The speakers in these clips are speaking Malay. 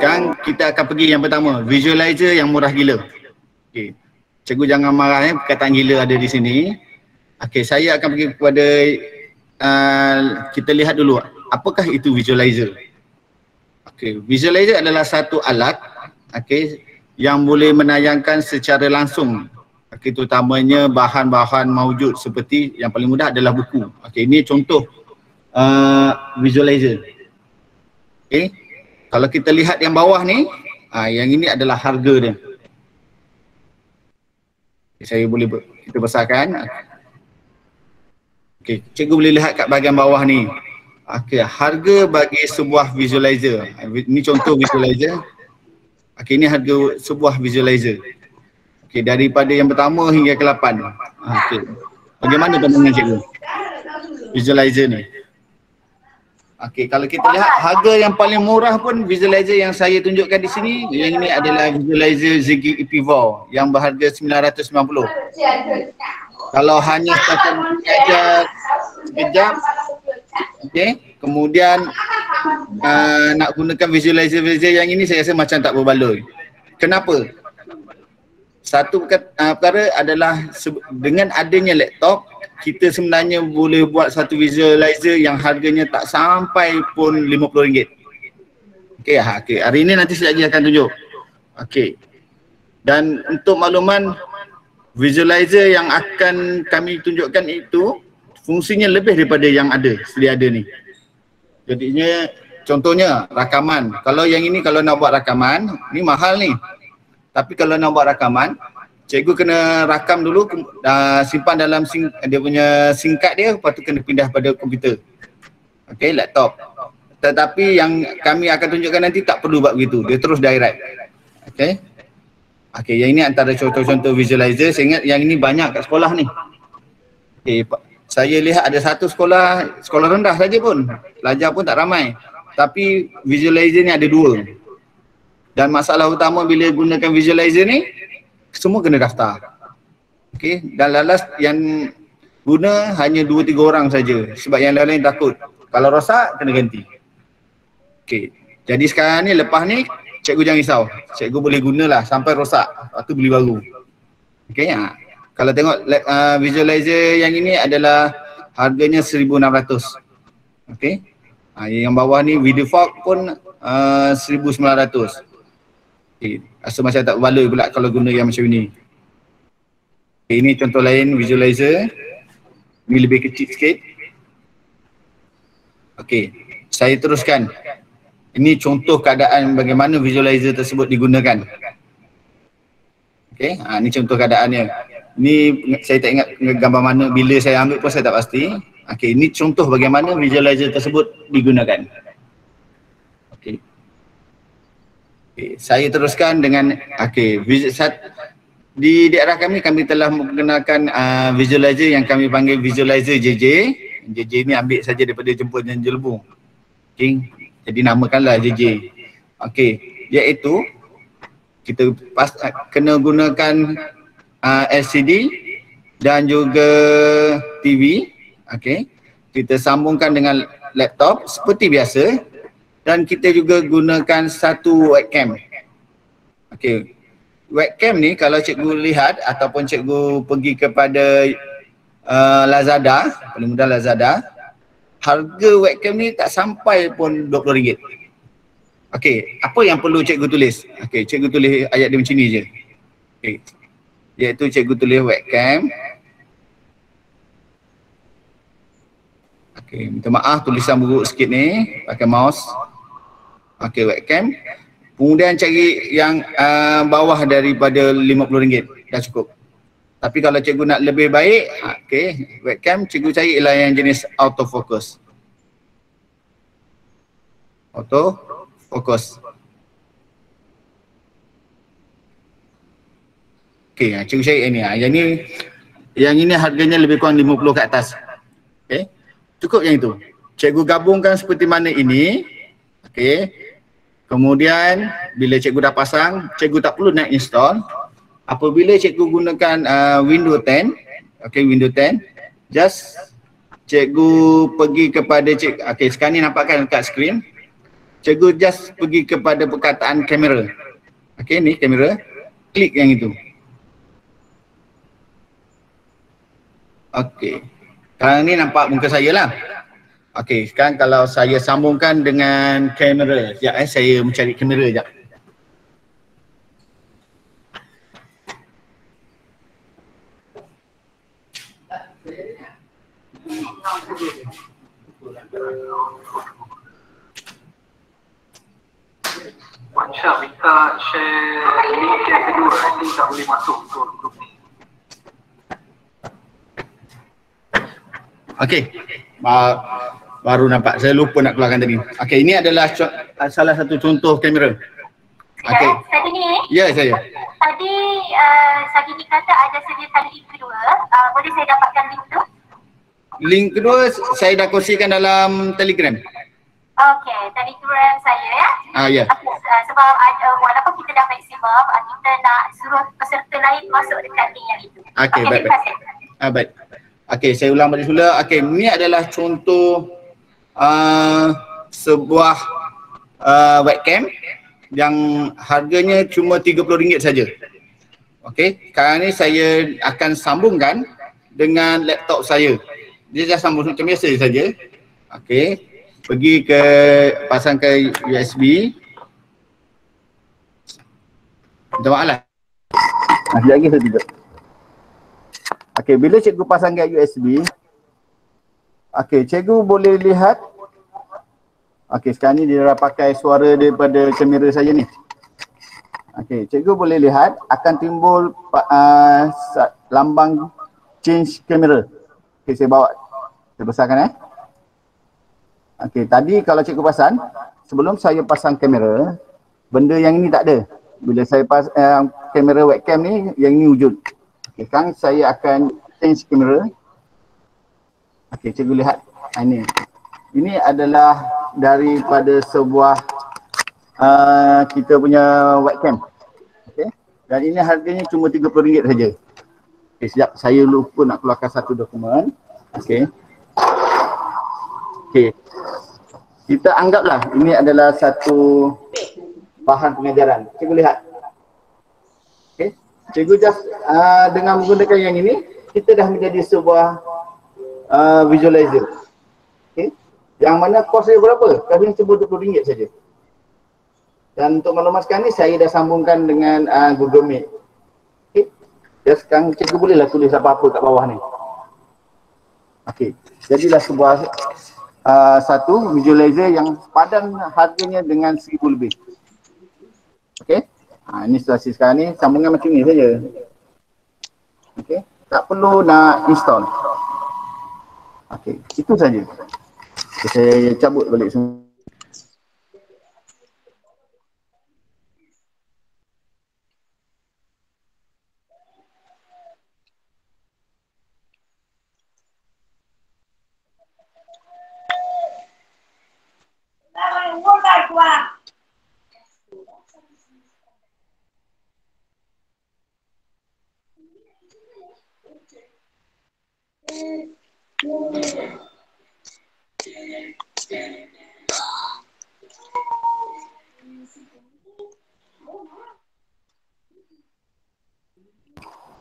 sekarang kita akan pergi yang pertama, visualizer yang murah gila. Okey. Cikgu jangan marah perkataan gila ada di sini. Okey, saya akan pergi kepada kita lihat dulu apakah itu visualizer. Okey, visualizer adalah satu alat yang boleh menayangkan secara langsung terutamanya bahan-bahan maujud seperti yang paling mudah adalah buku. Ini contoh visualizer. Kalau kita lihat yang bawah ni, yang ini adalah harga dia. Saya boleh kita besarkan. Cikgu boleh lihat kat bahagian bawah ni. Harga bagi sebuah visualizer. Ini contoh visualizer. Ini harga sebuah visualizer. Daripada yang pertama hingga ke 8. Bagaimana pandangan cikgu? Visualizer ni. Kalau kita lihat harga yang paling murah pun visualizer yang saya tunjukkan di sini, yang ini adalah visualizer Ziggy Epivo yang berharga 990. Kalau hanya setakat sekejap, kemudian nak gunakan visualizer yang ini saya rasa macam tak berbaloi. Kenapa? Satu perkara adalah dengan adanya laptop, kita sebenarnya boleh buat satu visualizer yang harganya tak sampai pun RM50. Hari ini nanti saya lagi akan tunjuk. Dan untuk makluman, visualizer yang akan kami tunjukkan itu fungsinya lebih daripada yang ada, sedia ada ni. Jadinya contohnya rakaman. Kalau yang ini kalau nak buat rakaman, ni mahal ni. Tapi kalau nak buat rakaman, cikgu kena rakam dulu, simpan dalam dia punya SIM card dia, lepas tu kena pindah pada komputer. Laptop. Tetapi yang kami akan tunjukkan nanti tak perlu buat begitu, dia terus direct. Yang ini antara contoh-contoh visualizer. Saya ingat yang ini banyak kat sekolah ni. Saya lihat ada satu sekolah rendah saja pun, pelajar pun tak ramai. Tapi visualizer ni ada 2. Dan masalah utama bila gunakan visualizer ni, semua kena daftar. Dan lalas yang guna hanya 2-3 orang saja sebab yang lain-lain takut. Kalau rosak, kena ganti. Jadi sekarang ni, lepas ni, cikgu jangan risau. Cikgu boleh gunalah sampai rosak, lepas tu beli baru. Kalau tengok visualizer yang ini adalah harganya 1,600. Yang bawah ni Vidifog pun 1,900. Rasa macam tak berbaloi pula kalau guna yang macam ni. Ini contoh lain visualizer. Ini lebih kecil sikit. Saya teruskan. Ini contoh keadaan bagaimana visualizer tersebut digunakan. Ini contoh keadaannya. Ini saya tak ingat gambar mana, bila saya ambil pun saya tak pasti. Ini contoh bagaimana visualizer tersebut digunakan. Saya teruskan dengan di daerah kami telah menggunakan visualizer yang kami panggil visualizer JJ. JJ ni ambil saja daripada jemput dan jelbu. Jadi namakanlah JJ. Iaitu kita kena gunakan LCD dan juga TV. Kita sambungkan dengan laptop seperti biasa. Dan kita juga gunakan satu webcam. Webcam ni kalau cikgu lihat ataupun cikgu pergi kepada Lazada, paling mudah Lazada, harga webcam ni tak sampai pun RM20. Apa yang perlu cikgu tulis? Cikgu tulis ayat dia macam ni je. Iaitu cikgu tulis webcam. Minta maaf tulisan buruk sikit ni, pakai mouse. Webcam. Kemudian cari yang bawah daripada RM50, dah cukup. Tapi kalau cikgu nak lebih baik, webcam cikgu cari ialah yang jenis autofocus. Autofocus. Cikgu cari ini. Yang ini harganya lebih kurang 50 ke atas. Cukup yang itu. Cikgu gabungkan seperti mana ini. Kemudian bila cikgu dah pasang, cikgu tak perlu nak install. Apabila cikgu gunakan Windows 10, Windows 10, just cikgu pergi kepada sekarang ni nampakkan dekat skrin. Cikgu just pergi kepada perkataan kamera. Okey, ni kamera. Klik yang itu. Okey. Sekarang ni nampak muka saya lah. Okey, sekarang kalau saya sambungkan dengan kamera. Sekejap saya mencari kamera sekejap. Masya, minta share link yang kedua. Nanti tak boleh masuk untuk grup ni. Okey. Baru nampak. Saya lupa nak keluarkan tadi. Okey, ini adalah salah satu contoh kamera. Okey. Tadi ni? Ya, saya. Tadi Sagini kata ada sediakan link kedua. Boleh saya dapatkan link tu? Link kedua saya dah kongsikan dalam Telegram. Okey, Telegram saya ya. Ya. Sebab walaupun kita dah maksimum, kita nak suruh peserta lain masuk dekat link yang itu. Okey, baik. Baik. Okey, saya ulang balik semula. Okey, ini adalah contoh sebuah webcam yang harganya cuma RM30 saja. Okey, sekarang ni saya akan sambungkan dengan laptop saya. Dia dah sambung macam biasa saja. Okey, pergi ke pasang ke USB. Minta maaf lah. Sekejap lagi saya tunjuk. Okey, bila cikgu pasang ke USB, okey, cikgu boleh lihat. Okey, sekarang ni dia dah pakai suara daripada kamera saya ni. Okey, cikgu boleh lihat akan timbul lambang change camera. Okey, saya bawa. Saya besarkan Okey, tadi kalau cikgu pasang, sebelum saya pasang kamera, benda yang ini tak ada. Bila saya kamera webcam ni, yang ini wujud. Okey, sekarang saya akan change kamera. Okey, cikgu lihat. Ini. Ini adalah daripada sebuah kita punya webcam. Okey. Dan ini harganya cuma RM30 saja. Okey, sekejap saya lupa nak keluarkan satu dokumen. Okey. Okey. Kita anggaplah ini adalah satu bahan pengajaran. Cikgu lihat. Okey. Cikgu just dengan menggunakan yang ini, kita dah menjadi sebuah visualizer. Okey. Yang mana kos dia berapa? Kami cuma RM20 saja. Dan untuk maklumatkan ni saya dah sambungkan dengan Google Meet. Okey. Dan sekarang cikgu bolehlah tulis apa-apa kat bawah ni. Okey. Jadilah sebuah satu visualizer yang padan harganya dengan RM1,000 lebih. Okey. Ini situasi sekarang ni sambungan macam ni saja. Okey. Tak perlu nak install. Okey, itu saja. Saya cabut balik semua.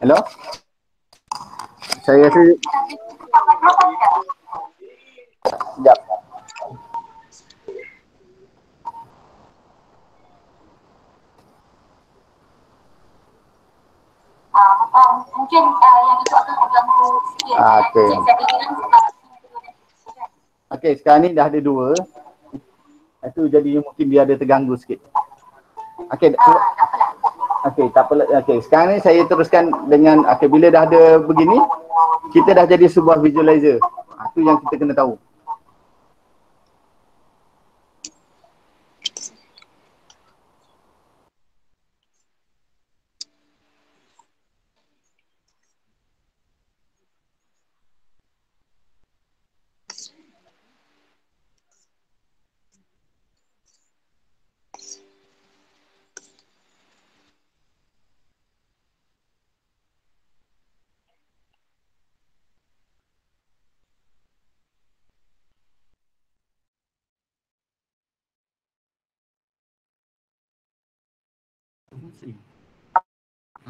Hello? Saya rasa sekejap. Mungkin yang itu akan mengganggu sikit. Okey. Okey, sekarang ni dah ada dua. Itu jadi mungkin dia ada terganggu sikit. Okey, okey, tak apalah. Okey, sekarang ni saya teruskan dengan bila dah ada begini, kita dah jadi sebuah visualizer. Itu yang kita kena tahu.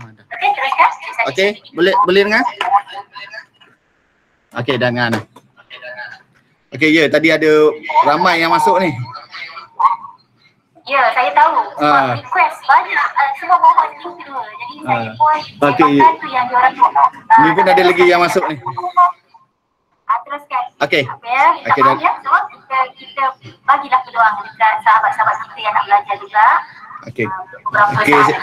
Okey, teruskan. Saya Okey, boleh dengar? Okey, dengar. Okey, ya, tadi ada ramai yang masuk ni. Ya, saya tahu. Sebab request banyak, semua mohon link kedua. Jadi saya pun Okey. sebabkan tu yang diorang Ni pun ada lagi yang masuk ni. Teruskan. Okey. Ya, minta Okey, maaf ya. So, kita bagilah peluang dekat sahabat-sahabat kita yang nak belajar juga. Okey. Beberapa Okey. sahabat.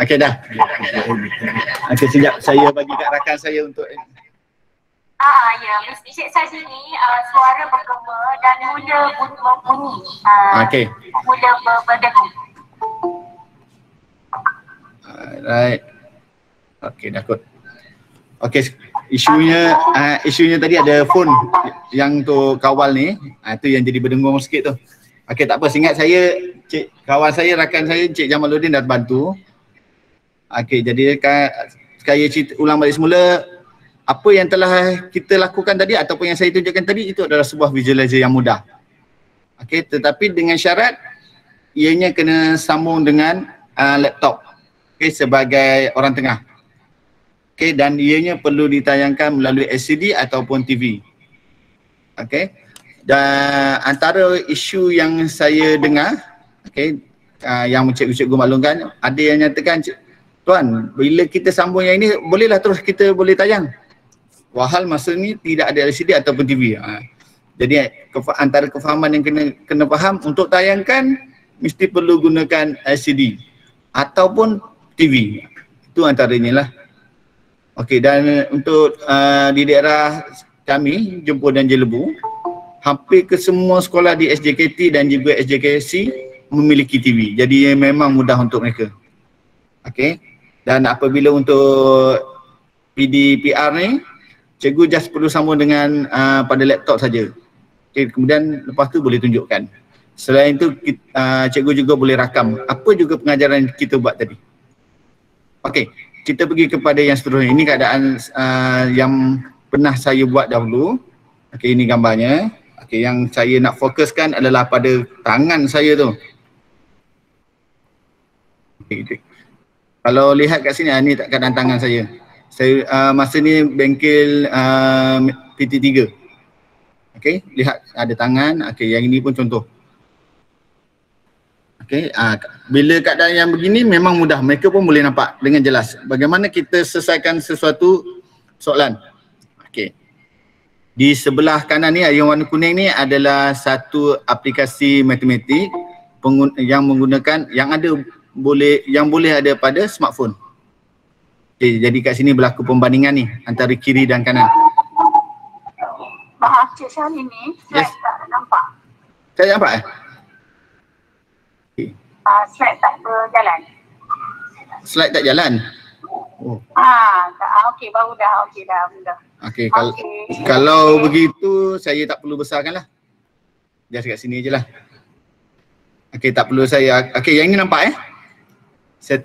Okey dah. Okey, sekejap saya bagi kat rakan saya untuk Ya, Cik Sazi ni suara bergema dan mula bunyi. Okey. Mula berdengung. Alright. Okey, dah kot. Okey, isunya tadi ada phone yang tu kawal ni. Tu yang jadi berdengung sikit tu. Okey, tak apa, ingat saya kawan saya, rakan saya Cik Jamaluddin dah bantu. Okey, jadi saya ulang balik semula. Apa yang telah kita lakukan tadi ataupun yang saya tunjukkan tadi itu adalah sebuah visualizer yang mudah. Okey, tetapi dengan syarat ianya kena sambung dengan laptop. Okey, sebagai orang tengah. Okey, dan ianya perlu ditayangkan melalui LCD ataupun TV. Okey. Dan antara isu yang saya dengar, okey, yang cikgu-cikgu maklumkan, ada yang nyatakan, tuan, bila kita sambung yang ini bolehlah terus kita boleh tayang. Wahal masa ni tidak ada LCD ataupun TV. Jadi antara kefahaman yang kena faham, untuk tayangkan mesti perlu gunakan LCD ataupun TV. Itu antaranya lah. Okey, dan untuk di daerah kami, Jempur dan Jelebu, hampir ke semua sekolah di SJKT dan juga SJKC memiliki TV. Jadi memang mudah untuk mereka. Okey. Dan apabila untuk PDPR ni, cikgu just perlu sambung dengan pada laptop saja. Okay, kemudian lepas tu boleh tunjukkan. Selain itu cikgu juga boleh rakam apa juga pengajaran kita buat tadi. Okey, kita pergi kepada yang seterusnya. Ini keadaan yang pernah saya buat dahulu. Okey, ini gambarnya. Okey, yang saya nak fokuskan adalah pada tangan saya tu. Okay. Kalau lihat kat sini, ni keadaan tangan saya. Saya masa ni bengkel PT3. Okey, lihat ada tangan. Okey, yang ini pun contoh. Okey, bila keadaan yang begini memang mudah, mereka pun boleh nampak dengan jelas. Bagaimana kita selesaikan sesuatu soalan. Okey. Di sebelah kanan ni yang warna kuning ni adalah satu aplikasi matematik yang menggunakan yang boleh ada pada smartphone. Okay, jadi kat sini berlaku pembandingan ni antara kiri dan kanan. Maaf Cik Syahli ni, slide tak nampak. Saya nampak Okay. Slide tak berjalan. Slide tak jalan? Oh. Okey, baru dah. Okey dah, mudah. Okey, kalau begitu saya tak perlu besarkan lah. Just kat sini je lah. Okey, tak perlu saya. Okey, yang ini nampak Saya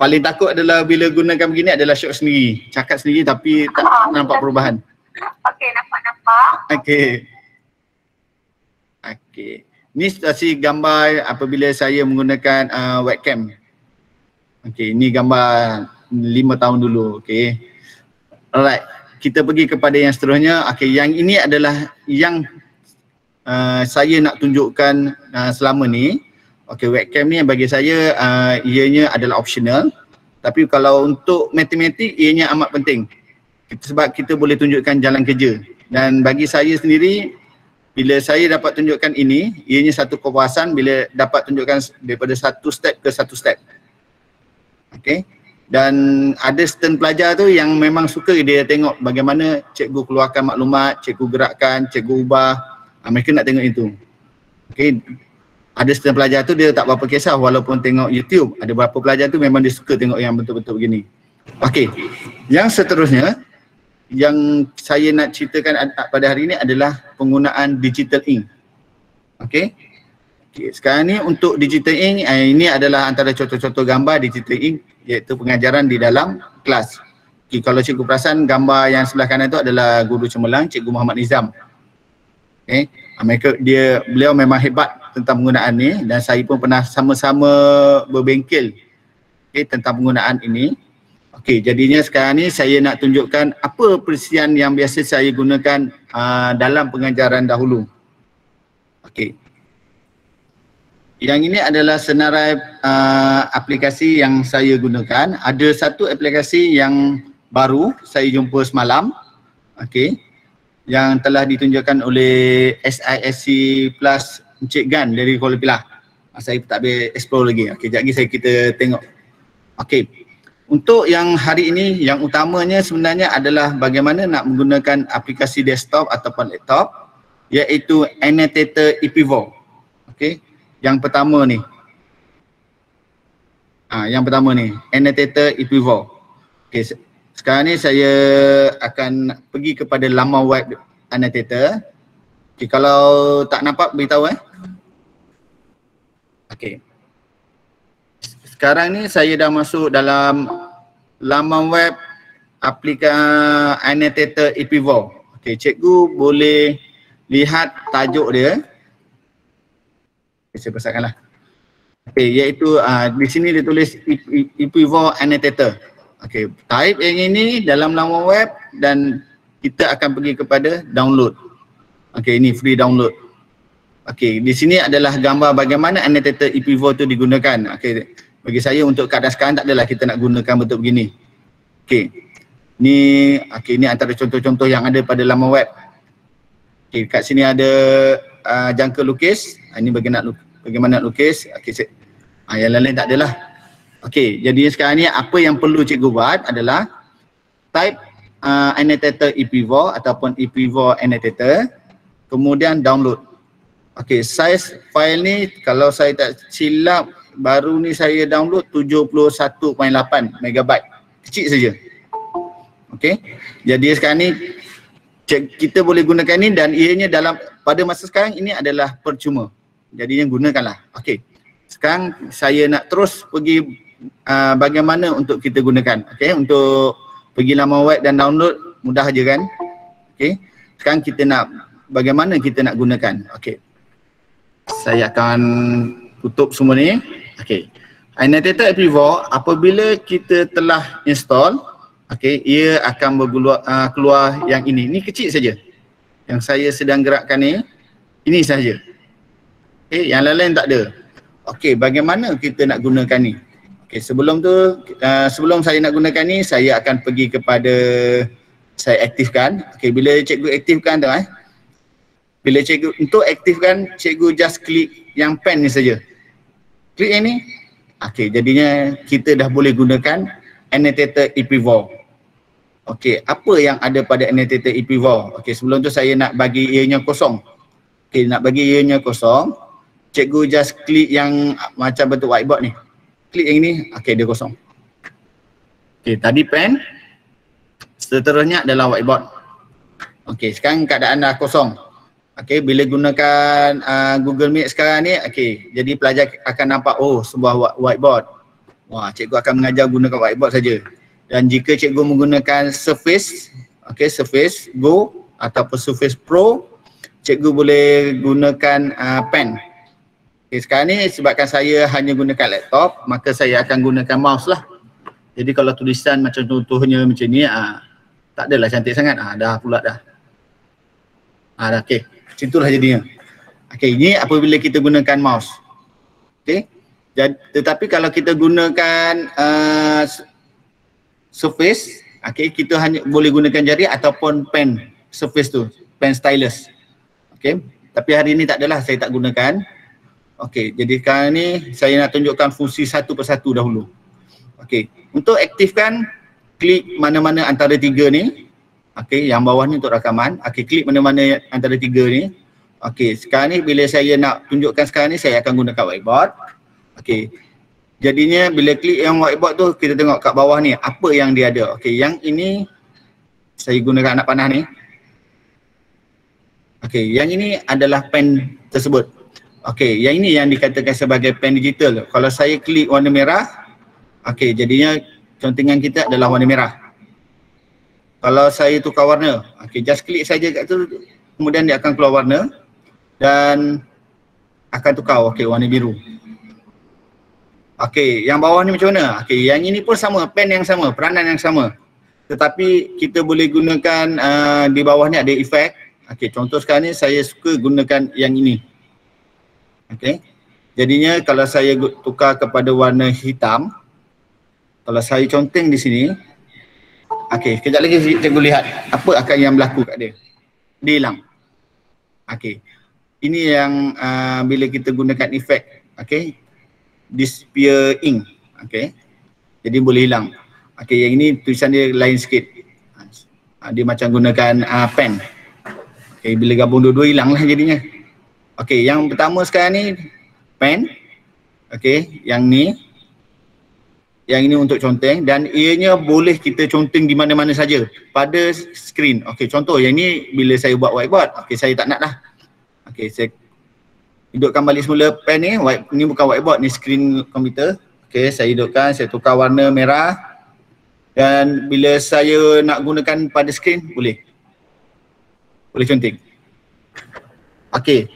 paling takut adalah bila gunakan begini adalah shock sendiri. Cakap sendiri tapi tak nampak perubahan. Okey, nampak. Okey. Ni situasi gambar apabila saya menggunakan webcam. Okey, ini gambar 5 tahun dulu. Okey. Alright, kita pergi kepada yang seterusnya. Okey, yang ini adalah yang saya nak tunjukkan selama ni. Okey, webcam ni bagi saya ianya adalah optional. Tapi kalau untuk matematik ianya amat penting. Sebab kita boleh tunjukkan jalan kerja. Dan bagi saya sendiri, bila saya dapat tunjukkan ini, ianya satu kepuasan bila dapat tunjukkan daripada satu step ke satu step. Okey. Dan ada certain pelajar tu yang memang suka dia tengok bagaimana cikgu keluarkan maklumat, cikgu gerakkan, cikgu ubah. Mereka nak tengok itu. Okey. Ada setengah pelajar tu dia tak berapa kisah walaupun tengok YouTube. Ada beberapa pelajar tu memang dia suka tengok yang betul-betul begini. Okey. Yang seterusnya yang saya nak ceritakan pada hari ini adalah penggunaan digital ink. Okey. Okey, sekarang ni untuk digital ink ini adalah antara contoh-contoh gambar digital ink iaitu pengajaran di dalam kelas. Okey, kalau cikgu perasan gambar yang sebelah kanan itu adalah guru cemerlang Cikgu Muhammad Nizam. Okey. Beliau memang hebat tentang penggunaan ni dan saya pun pernah sama-sama berbengkel tentang penggunaan ini. Okey, jadinya sekarang ni saya nak tunjukkan apa perisian yang biasa saya gunakan dalam pengajaran dahulu. Okey. Yang ini adalah senarai aplikasi yang saya gunakan. Ada satu aplikasi yang baru saya jumpa semalam. Okey. Yang telah ditunjukkan oleh SISC Plus Encik Gan dari Kuala Pilah. Saya tak boleh explore lagi. Okey, sekejap lagi kita tengok. Okey. Untuk yang hari ini, yang utamanya sebenarnya adalah bagaimana nak menggunakan aplikasi desktop ataupun laptop, iaitu Annotator ePivot. Okey. Yang pertama ni. Yang pertama ni, Annotator ePivot. Okey, sekarang ni saya akan pergi kepada laman web Annotator. Okey, kalau tak nampak beritahu Okey. Sekarang ni saya dah masuk dalam laman web aplikasi Annotator ePivot. Okey, cikgu boleh lihat tajuk dia. Saya besarkanlah. Okey, iaitu di sini dia tulis ePivot Annotator. Okey, type yang ini dalam laman web dan kita akan pergi kepada download. Okey, ini free download. Okey, di sini adalah gambar bagaimana Annotator ePivot itu digunakan. Okey, bagi saya untuk keadaan sekarang tak adalah kita nak gunakan bentuk begini. Okey. Ini antara contoh-contoh yang ada pada laman web. Okey, kat sini ada jangka lukis. Ini bagaimana nak lukis. Okey, yang lain-lain tak adalah. Okey, jadi sekarang ni apa yang perlu cikgu buat adalah type Annotator ePivot ataupun ePivot Annotator, kemudian download. Okey, size file ni kalau saya tak silap baru ni saya download 71.8 MB. Kecil saja. Okey. Jadi sekarang ni kita boleh gunakan ni dan ianya pada masa sekarang ini adalah percuma. Jadinya gunakanlah. Okey. Sekarang saya nak terus pergi bagaimana untuk kita gunakan. Okey, untuk pergi laman web dan download mudah aja kan? Okey. Sekarang kita nak bagaimana kita nak gunakan. Okey. Saya akan tutup semua ni. Okey. Annotator ePivot apabila kita telah install, okey, ia akan keluar yang ini. Ini kecil saja. Yang saya sedang gerakkan ni, ini saja. Okey, yang lain-lain tak ada. Okey, bagaimana kita nak gunakan ni? Okey, sebelum saya nak gunakan ni, saya akan pergi kepada saya aktifkan. Okey, bila cikgu aktifkan tu bila cikgu untuk aktifkan, cikgu just klik yang pen ni saja. Klik yang ni. Okey, jadinya kita dah boleh gunakan Annotator ePivot. Okey, apa yang ada pada Annotator ePivot? Okey, sebelum tu saya nak bagi ianya kosong. Okey, nak bagi ianya kosong, cikgu just klik yang macam bentuk whiteboard ni. Klik yang ni, okey, dia kosong. Okey, tadi pen, seterusnya adalah whiteboard. Okey, sekarang keadaan dah kosong. Okey, bila gunakan Google Meet sekarang ni, okey, jadi pelajar akan nampak sebuah whiteboard. Wah, cikgu akan mengajar gunakan whiteboard saja. Dan jika cikgu menggunakan Surface, okey, Surface Go ataupun Surface Pro, cikgu boleh gunakan pen. Okay, sekarang ni sebabkan saya hanya gunakan laptop, maka saya akan gunakan mouse lah. Jadi kalau tulisan macam contohnya macam ni, tak adalah cantik sangat. Dah pula dah. Dah okey. Macam itulah jadinya. Okey, ini apabila kita gunakan mouse. Okey. Tetapi kalau kita gunakan Surface, okey, kita hanya boleh gunakan jari ataupun pen Surface tu, pen stylus. Okey. Tapi hari ni tak adalah, saya tak gunakan. Okey, jadi sekarang ni saya nak tunjukkan fungsi satu persatu dahulu. Okey, untuk aktifkan, klik mana-mana antara tiga ni. Okey, yang bawah ni untuk rakaman. Okey, klik mana-mana antara tiga ni. Okey, sekarang ni bila saya nak tunjukkan sekarang ni, saya akan gunakan whiteboard. Okey, jadinya bila klik yang whiteboard tu, kita tengok kat bawah ni apa yang dia ada. Okey, yang ini saya gunakan anak panah ni. Okey, yang ini adalah pen tersebut. Okey, yang ini yang dikatakan sebagai pen digital. Kalau saya klik warna merah, okey, jadinya contingan kita adalah warna merah. Kalau saya tukar warna, okey, just klik saja kat tu, kemudian dia akan keluar warna. Dan akan tukar, okey, warna biru. Okey, yang bawah ni macam mana? Okey, yang ini pun sama, pen yang sama, peranan yang sama. Tetapi kita boleh gunakan di bawah ni ada efek. Okey, contoh sekarang ni saya suka gunakan yang ini. Okey. Jadinya kalau saya tukar kepada warna hitam, kalau saya conteng di sini, okey, kejap lagi cikgu lihat apa akan yang berlaku kat dia. Dia hilang. Okey. Ini yang bila kita gunakan efek, okey, disappear ink, okey. Jadi boleh hilang. Okey, yang ini tulisan dia lain sikit. Dia macam gunakan pen. Okey, bila gabung dua-dua hilanglah jadinya. Okey, yang pertama sekarang ni pen. Okey, yang ni untuk conteng dan ianya boleh kita conteng di mana-mana saja pada skrin. Okey, contoh yang ni bila saya buat whiteboard, okey saya tak nak dah. Okey, saya hidupkan balik semula pen ni, ni bukan whiteboard, ni skrin komputer. Okey, saya hidupkan, saya tukar warna merah dan bila saya nak gunakan pada skrin, boleh conteng. Okey,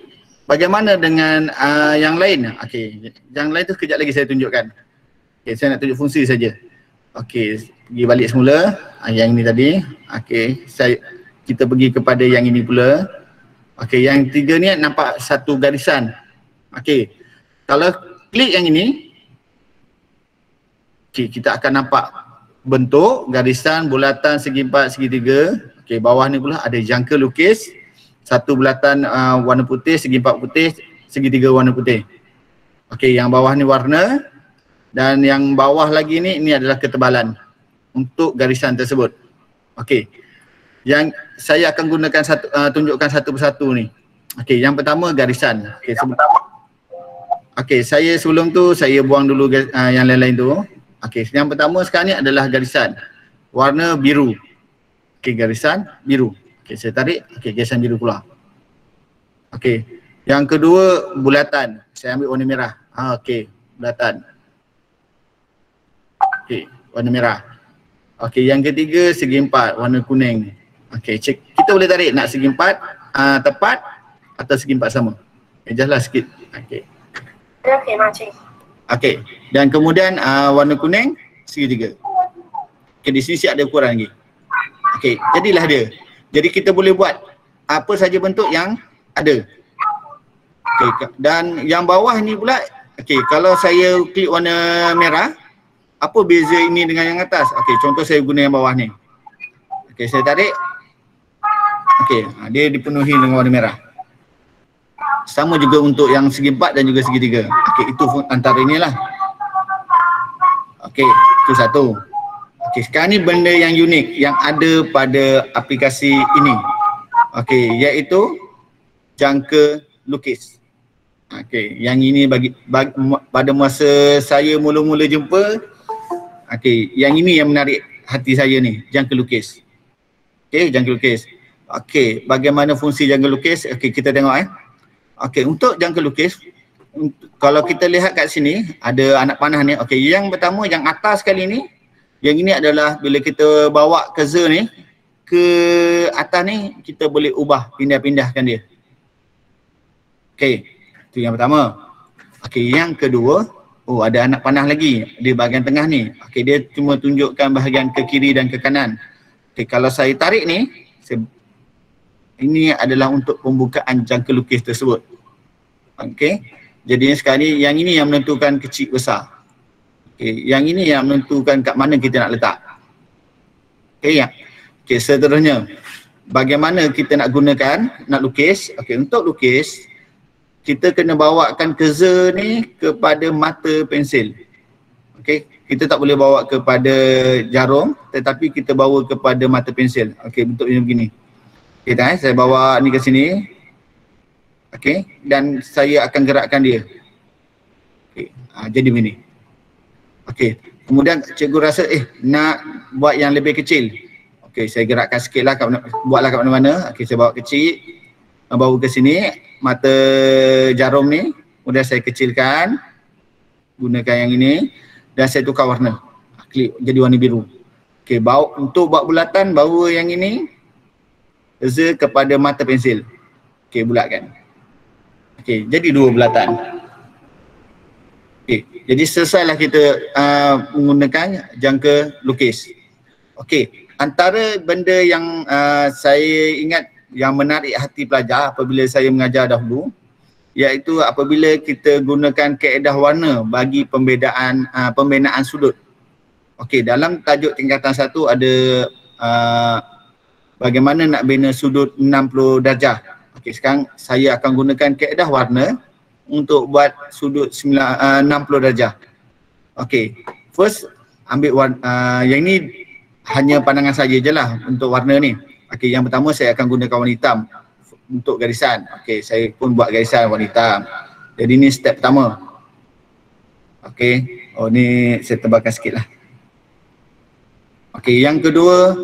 bagaimana dengan yang lain? Okey, yang lain tu kejap lagi saya tunjukkan. Okey, saya nak tunjuk fungsi saja. Okey, pergi balik semula, yang ini tadi. Okey, kita pergi kepada yang ini pula. Okey, yang tiga ni nampak satu garisan. Okey, kalau klik yang ini, okey, kita akan nampak bentuk garisan, bulatan, segi empat, segitiga. Okey, bawah ni pula ada jangka lukis, satu bulatan warna putih, segi empat putih, segitiga warna putih. Okey, yang bawah ni warna dan yang bawah lagi ni adalah ketebalan untuk garisan tersebut. Okey. Yang saya akan gunakan tunjukkan satu persatu ni. Okey, yang pertama garisan. Okey, okey, saya sebelum tu saya buang dulu yang lain-lain tu. Okey, yang pertama sekarang ni adalah garisan. Warna biru. Okey, garisan biru. Okey, saya tarik. Okey, garisan biru keluar. Okey. Yang kedua bulatan. Saya ambil warna merah. Okey, bulatan. Okey, warna merah. Okey, yang ketiga segi empat, warna kuning. Okey, kita boleh tarik nak segi empat tepat atau segi empat sama. Adjustlah sikit. Okey. Okey, macam. Okey, dan kemudian warna kuning segitiga. Okey, di sini siap ada ukuran lagi. Okey, jadilah dia. Jadi kita boleh buat apa saja bentuk yang ada. Okey, dan yang bawah ni pula, okey, kalau saya klik warna merah, apa beza ini dengan yang atas? Okey, contoh saya guna yang bawah ni. Okey, saya tarik. Okey, dia dipenuhi dengan warna merah. Sama juga untuk yang segi empat dan juga segitiga. Okey, itu antara inilah. Okey, itu satu. Okey, sekarang ni benda yang unik yang ada pada aplikasi ini. Okey, iaitu jangka lukis. Okey, yang ini pada masa saya mula-mula jumpa, okey, yang ini yang menarik hati saya ni, jangka lukis. Okey, jangka lukis. Okey, bagaimana fungsi jangka lukis? Okey, kita tengok Okey, untuk jangka lukis, kalau kita lihat kat sini ada anak panah ni. Okey, yang pertama yang atas kali ni, yang ini adalah bila kita bawa cursor ni ke atas ni, kita boleh ubah, pindah-pindahkan dia. Okey, itu yang pertama. Okey, yang kedua, ada anak panah lagi di bahagian tengah ni. Okey, dia cuma tunjukkan bahagian ke kiri dan ke kanan. Okey, kalau saya tarik ni, ini adalah untuk pembukaan jangka lukis tersebut. Okey, jadi sekarang ni yang ini yang menentukan kecil besar. Okey, yang ini yang menentukan kat mana kita nak letak. Okey, ya. Okey, seterusnya bagaimana kita nak gunakan, nak lukis. Okey, untuk lukis kita kena bawakan cursor ni kepada mata pensil. Okey, kita tak boleh bawa kepada jarum, tetapi kita bawa kepada mata pensil. Okey, bentuknya begini. Okey, saya bawa ni ke sini. Okey, dan saya akan gerakkan dia. Okey, jadi begini. Okey, kemudian cikgu rasa nak buat yang lebih kecil. Okey, saya gerakkan sikit lah, buatlah kat mana-mana. Okey, saya bawa kecil, bawa ke sini, mata jarum ni. Kemudian saya kecilkan, gunakan yang ini dan saya tukar warna. Klik jadi warna biru. Okey, untuk buat bulatan, bawa yang ini kepada mata pensil. Okey, bulatkan. Okey, jadi dua bulatan. Okey, jadi selesailah kita menggunakan jangka lukis. Okey, antara benda yang saya ingat yang menarik hati pelajar apabila saya mengajar dahulu, iaitu apabila kita gunakan kaedah warna bagi pembinaan sudut. Okey, dalam tajuk tingkatan 1 ada bagaimana nak bina sudut 60 darjah. Okey, sekarang saya akan gunakan kaedah warna untuk buat sudut 60 darjah. Okey, first ambil yang ni hanya pandangan saya je lah untuk warna ni. Okey, yang pertama saya akan gunakan warna hitam untuk garisan. Okey, saya pun buat garisan warna hitam. Jadi ni step pertama. Okey, oh ni saya tebalkan sikit lah. Okey, yang kedua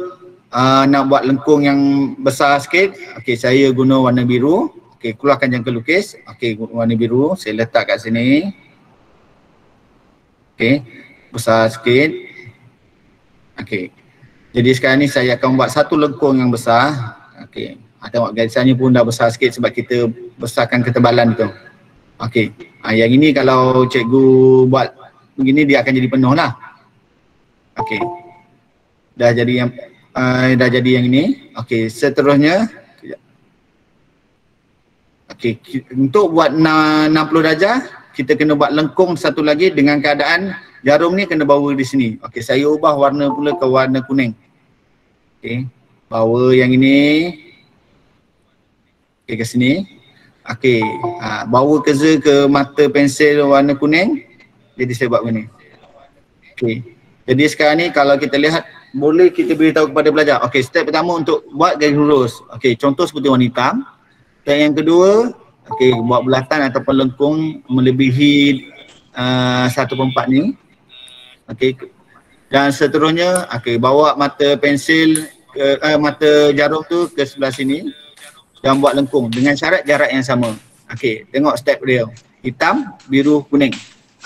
nak buat lengkung yang besar sikit. Okey, saya guna warna biru. Okey, keluarkan jangka lukis. Okey, warna biru saya letak kat sini. Okey, besar sikit. Okey, jadi sekarang ni saya akan buat satu lengkung yang besar. Okey, tengok garisannya pun dah besar sikit sebab kita besarkan ketebalan tu. Okey, yang ini kalau cikgu buat begini dia akan jadi penuh lah. Okey, dah jadi yang ini. Okey, seterusnya okey, untuk buat 60 darjah kita kena buat lengkung satu lagi dengan keadaan jarum ni kena bawa di sini. Okey, saya ubah warna pula ke warna kuning. Okey, bawa yang ini okey ke sini. Okey, bawa ke mata pensil warna kuning. Jadi saya buat begini. Okey, jadi sekarang ni kalau kita lihat boleh kita beritahu kepada pelajar. Okey, step pertama untuk buat garis lurus. Okey, contoh seperti warna hitam. Dan yang kedua, okey, buat bulatan ataupun lengkung melebihi 1/4 ni. Okey, dan seterusnya, okey, bawa mata pensil mata jarum tu ke sebelah sini dan buat lengkung dengan syarat jarak yang sama. Okey, tengok step dia. Hitam, biru, kuning.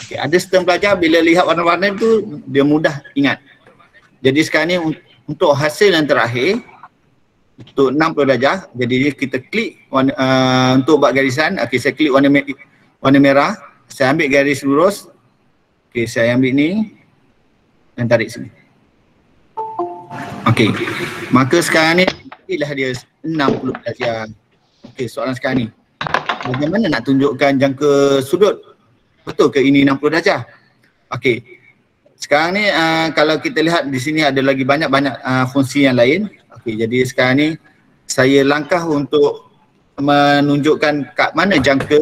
Okey, ada setengah pelajar bila lihat warna-warna tu dia mudah ingat. Jadi sekarang ni untuk hasil yang terakhir untuk 60 darjah, jadi kita klik untuk buat garisan. Okey, saya klik warna merah, saya ambil garis lurus. Okey, saya ambil ni dan tarik sini. Okey, maka sekarang ni inilah dia 60 darjah. Okey, soalan sekarang ni, bagaimana nak tunjukkan jangka sudut? Betul ke ini 60 darjah? Okey, sekarang ni kalau kita lihat di sini ada lagi banyak-banyak fungsi yang lain. Okey, jadi sekarang ni saya langkah untuk menunjukkan kat mana jangka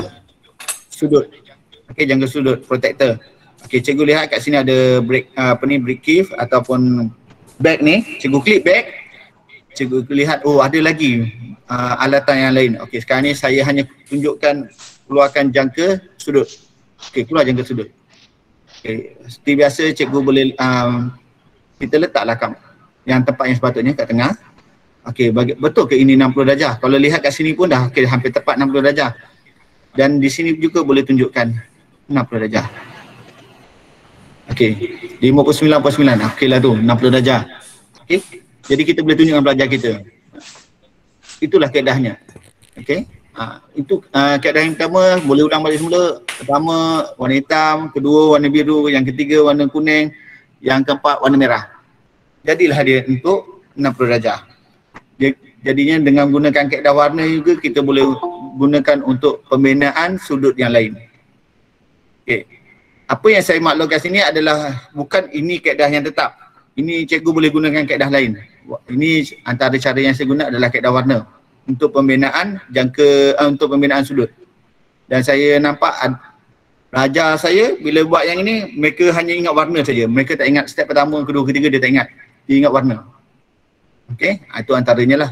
sudut. Okey, jangka sudut protector. Okey, cikgu lihat kat sini ada break keef ataupun back ni. Cikgu klik back. Cikgu lihat oh ada lagi alatan yang lain. Okey, sekarang ni saya hanya tunjukkan keluarkan jangka sudut. Okey, keluar jangka sudut. Okey, seperti biasa cikgu boleh kita letaklah yang tempat yang sepatutnya kat tengah. Okey, betul ke ini 60 darjah? Kalau lihat kat sini pun dah hampir tepat 60 darjah. Dan di sini juga boleh tunjukkan 60 darjah. Okey, 59.9. Okeylah tu 60 darjah. Okey, jadi kita boleh tunjukkan pelajar kita. Itulah kaedahnya. Okey. Itu kaedah yang pertama, boleh ulang balik semula. Pertama warna hitam, kedua warna biru, yang ketiga warna kuning, yang keempat warna merah. Jadilah dia untuk 60 darjah. Jadinya dengan menggunakan kaedah warna juga kita boleh gunakan untuk pembinaan sudut yang lain. Okey. Apa yang saya maklum kat sini adalah bukan ini kaedah yang tetap. Ini cikgu boleh gunakan kaedah lain. Ini antara cara yang saya guna adalah kaedah warna untuk pembinaan untuk pembinaan sudut. Dan saya nampak pelajar saya bila buat yang ini mereka hanya ingat warna saja. Mereka tak ingat step pertama, kedua, ketiga dia tak ingat. Dia ingat warna. Okey, itu antaranya lah.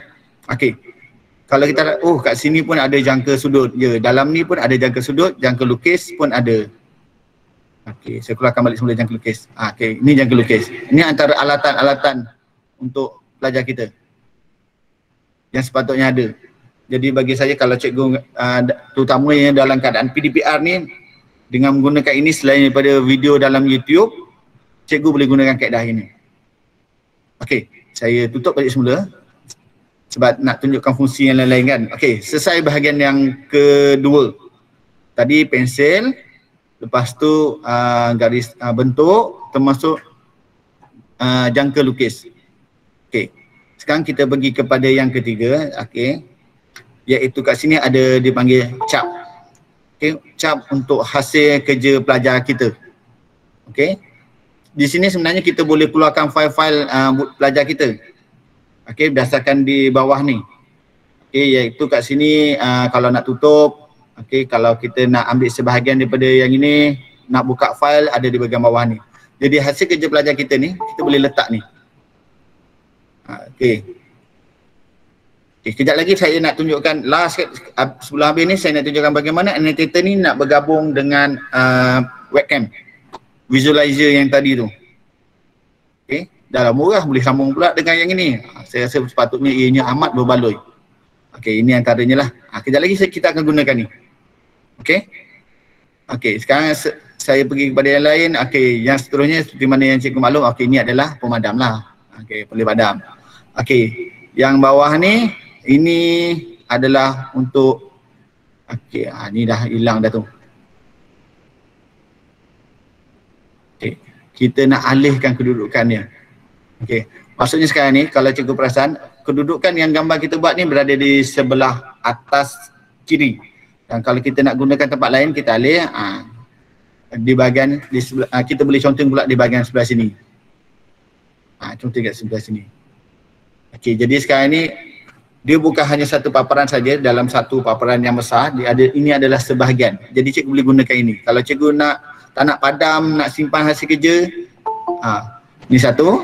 Okey. Kalau kita kat sini pun ada jangka sudut. Ya, dalam ni pun ada jangka sudut, jangka lukis pun ada. Okey, saya keluarkan balik semula jangka lukis. Okey, ini jangka lukis. Ini antara alatan-alatan untuk pelajar kita yang sepatutnya ada. Jadi bagi saya kalau cikgu terutamanya dalam keadaan PDPR ni dengan menggunakan ini selain daripada video dalam YouTube, cikgu boleh gunakan kaedah ini. Okey, saya tutup balik semula sebab nak tunjukkan fungsi yang lain-lain kan. Okey, selesai bahagian yang kedua. Tadi pensel, lepas tu garis bentuk termasuk jangka lukis. Okey. Sekarang kita pergi kepada yang ketiga, okey. Iaitu kat sini ada dipanggil cap. Okey, cap untuk hasil kerja pelajar kita. Okey. Di sini sebenarnya kita boleh keluarkan file-file pelajar kita. Okey, berdasarkan di bawah ni. Okey, iaitu kat sini kalau nak tutup, okey, kalau kita nak ambil sebahagian daripada yang ini, nak buka file ada di bahagian bawah ni. Jadi hasil kerja pelajar kita ni kita boleh letak ni. Okey. Okay, kejap lagi saya nak tunjukkan sebelum habis ni saya nak tunjukkan bagaimana annotator ni nak bergabung dengan webcam visualizer yang tadi tu. Okey, dah murah boleh sambung pula dengan yang ini. Saya rasa sepatutnya ianya amat berbaloi. Okey, ini antaranya lah. Kejap lagi kita akan gunakan ni. Okey. Okey, sekarang saya pergi kepada yang lain. Okey, yang seterusnya seperti mana yang cikgu maklum, okey, ini adalah pemadam lah. Okey, boleh padam. Okey, yang bawah ni ini adalah untuk okey, ni dah hilang dah tu. Okey, kita nak alihkan kedudukannya. Okey, maksudnya sekarang ni kalau cikgu perasan, kedudukan yang gambar kita buat ni berada di sebelah atas kiri. Dan kalau kita nak gunakan tempat lain, kita alih di bahagian di sebelah, kita boleh conteng pula di bahagian sebelah sini. Conteng kat sebelah sini. Okey, jadi sekarang ni dia bukan hanya satu paparan saja dalam satu paparan yang besar, ini adalah sebahagian. Jadi cikgu boleh gunakan ini. Kalau cikgu tak nak padam, nak simpan hasil kerja, ni satu,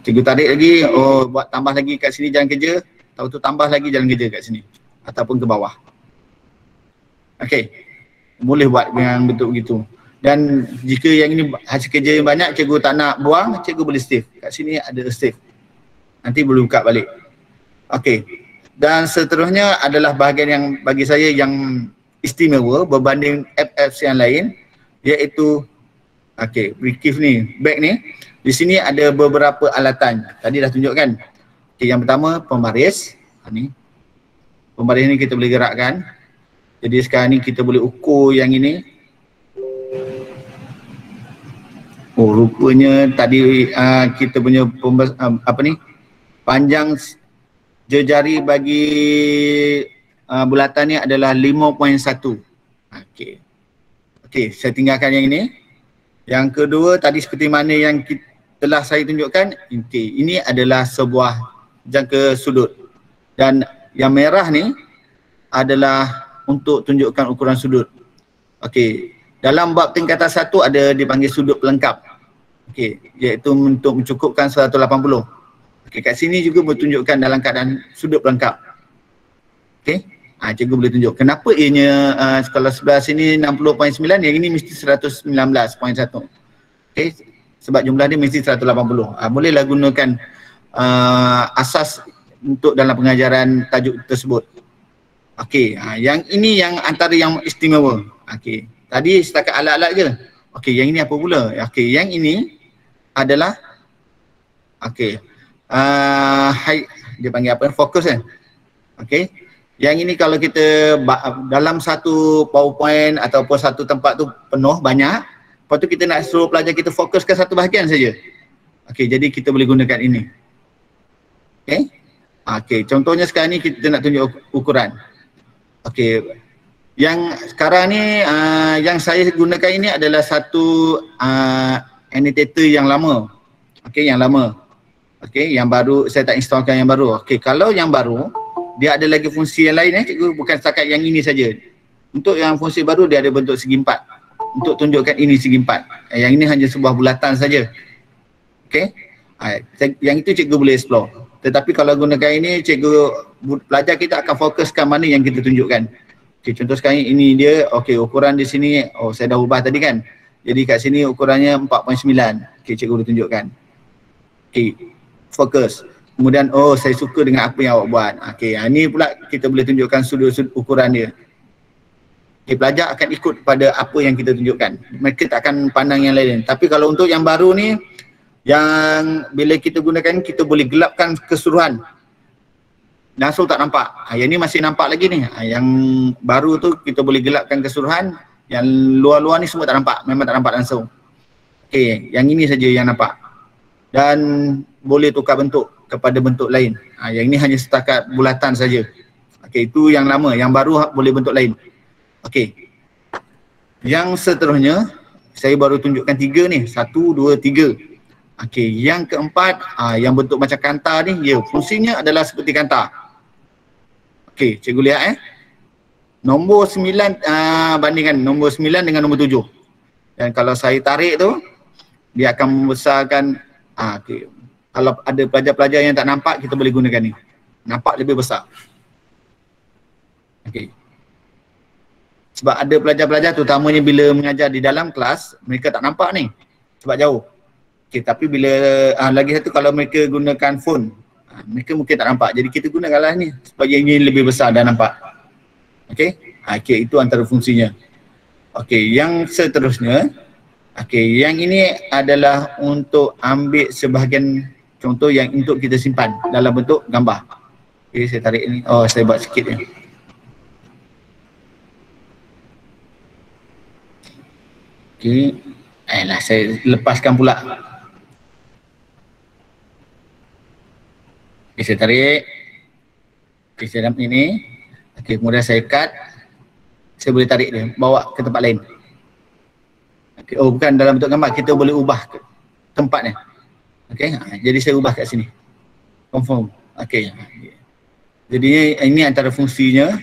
cikgu tarik lagi, buat tambah lagi kat sini jalan kerja, tahu tu tambah lagi jalan kerja kat sini ataupun ke bawah. Okey, boleh buat dengan bentuk begitu. Dan jika yang ini hasil kerja yang banyak, cikgu tak nak buang, cikgu boleh save. Kat sini ada save. Nanti boleh buka balik. Okey. Dan seterusnya adalah bahagian yang bagi saya yang istimewa berbanding apps yang lain, iaitu okey, Brickif ni, back ni. Di sini ada beberapa alatan. Tadi dah tunjukkan. Okey, yang pertama pembaris. Ni. Pembaris ni kita boleh gerakkan. Jadi sekarang ni kita boleh ukur yang ini. Rupanya tadi kita punya panjang jejari bagi bulatan ni adalah 5.1. Okey. Okey, saya tinggalkan yang ini. Yang kedua tadi seperti mana yang telah saya tunjukkan, ini adalah sebuah jangka sudut. Dan yang merah ni adalah untuk tunjukkan ukuran sudut. Okey. Dalam bab tingkatan 1 ada dipanggil sudut pelengkap. Okey, iaitu untuk mencukupkan 180. Okey, kat sini juga bertunjukkan dalam keadaan sudut pelengkap. Okey, cikgu boleh tunjuk. Kenapa ianya kalau sebelah sini 60.9, yang ini mesti 119.1. Okey, sebab jumlah dia mesti 180. Bolehlah gunakan asas untuk dalam pengajaran tajuk tersebut. Okey, yang ini yang antara yang istimewa. Okey, tadi setakat alat-alat je. Okey, yang ini apa pula? Okey, yang ini adalah dia panggil apa? Fokus kan? Okey. Yang ini kalau kita dalam satu PowerPoint ataupun satu tempat tu penuh banyak, lepas tu kita nak suruh pelajar kita fokus ke satu bahagian saja. Okey, jadi kita boleh gunakan ini. Okey. Okey, contohnya sekarang ni kita nak tunjuk ukuran. Okey. Yang sekarang ni yang saya gunakan ini adalah satu annotator yang lama. Okey, yang lama. Okey, yang baru saya tak installkan yang baru. Okey, kalau yang baru dia ada lagi fungsi yang lain cikgu, bukan setakat yang ini saja. Untuk yang fungsi baru dia ada bentuk segi empat. Untuk tunjukkan ini segi empat. Yang ini hanya sebuah bulatan saja. Okey. Yang itu cikgu boleh explore. Tetapi kalau gunakan ini, pelajar kita akan fokuskan mana yang kita tunjukkan. Okey, contoh sekarang ini dia, okey, ukuran di sini, saya dah ubah tadi kan. Jadi kat sini ukurannya 4.9. Okey, cikgu boleh tunjukkan. Okey, fokus. Kemudian, saya suka dengan apa yang awak buat. Okey, ini pula kita boleh tunjukkan sudut-sudut ukuran dia. Okey, pelajar akan ikut pada apa yang kita tunjukkan. Mereka tak akan pandang yang lain. Tapi kalau untuk yang baru ni, yang bila kita gunakan, kita boleh gelapkan keseluruhan. langsung tak nampak. Yang ni masih nampak lagi ni. Yang baru tu kita boleh gelapkan keseluruhan, yang luar-luar ni semua tak nampak, memang tak nampak langsung. Okey, yang ini saja yang nampak. Dan boleh tukar bentuk kepada bentuk lain. Yang ini hanya setakat bulatan saja. Okey, itu yang lama, yang baru boleh bentuk lain. Okey. Yang seterusnya saya baru tunjukkan 3 ni, 1, 2, 3. Okey, yang keempat yang bentuk macam kanta ni, ya, fungsinya adalah seperti kanta. Okey, cikgu lihat nombor 9 bandingkan nombor 9 dengan nombor 7. Dan kalau saya tarik tu, dia akan membesarkan okey. Kalau ada pelajar-pelajar yang tak nampak, kita boleh gunakan ni. Nampak lebih besar. Okey. Sebab ada pelajar-pelajar terutamanya bila mengajar di dalam kelas, mereka tak nampak ni sebab jauh. Okey, tapi bila lagi satu kalau mereka gunakan phone, mereka mungkin tak nampak. Jadi kita gunakanlah ni supaya ini lebih besar dan nampak. Okey. Okey, itu antara fungsinya. Okey, yang seterusnya, okey, yang ini adalah untuk ambil sebahagian contoh yang untuk kita simpan dalam bentuk gambar. Okey, saya tarik ni. Oh, saya buat sikit ni. Okey, saya lepaskan pula. Okey, saya tarik. Okey, saya dapat ini. Okey, kemudian saya cut. Saya boleh tarik dia, bawa ke tempat lain. Okey, oh bukan dalam bentuk gambar, kita boleh ubah tempatnya. Okey, jadi saya ubah kat sini. Confirm. Okey. Jadi ini antara fungsinya.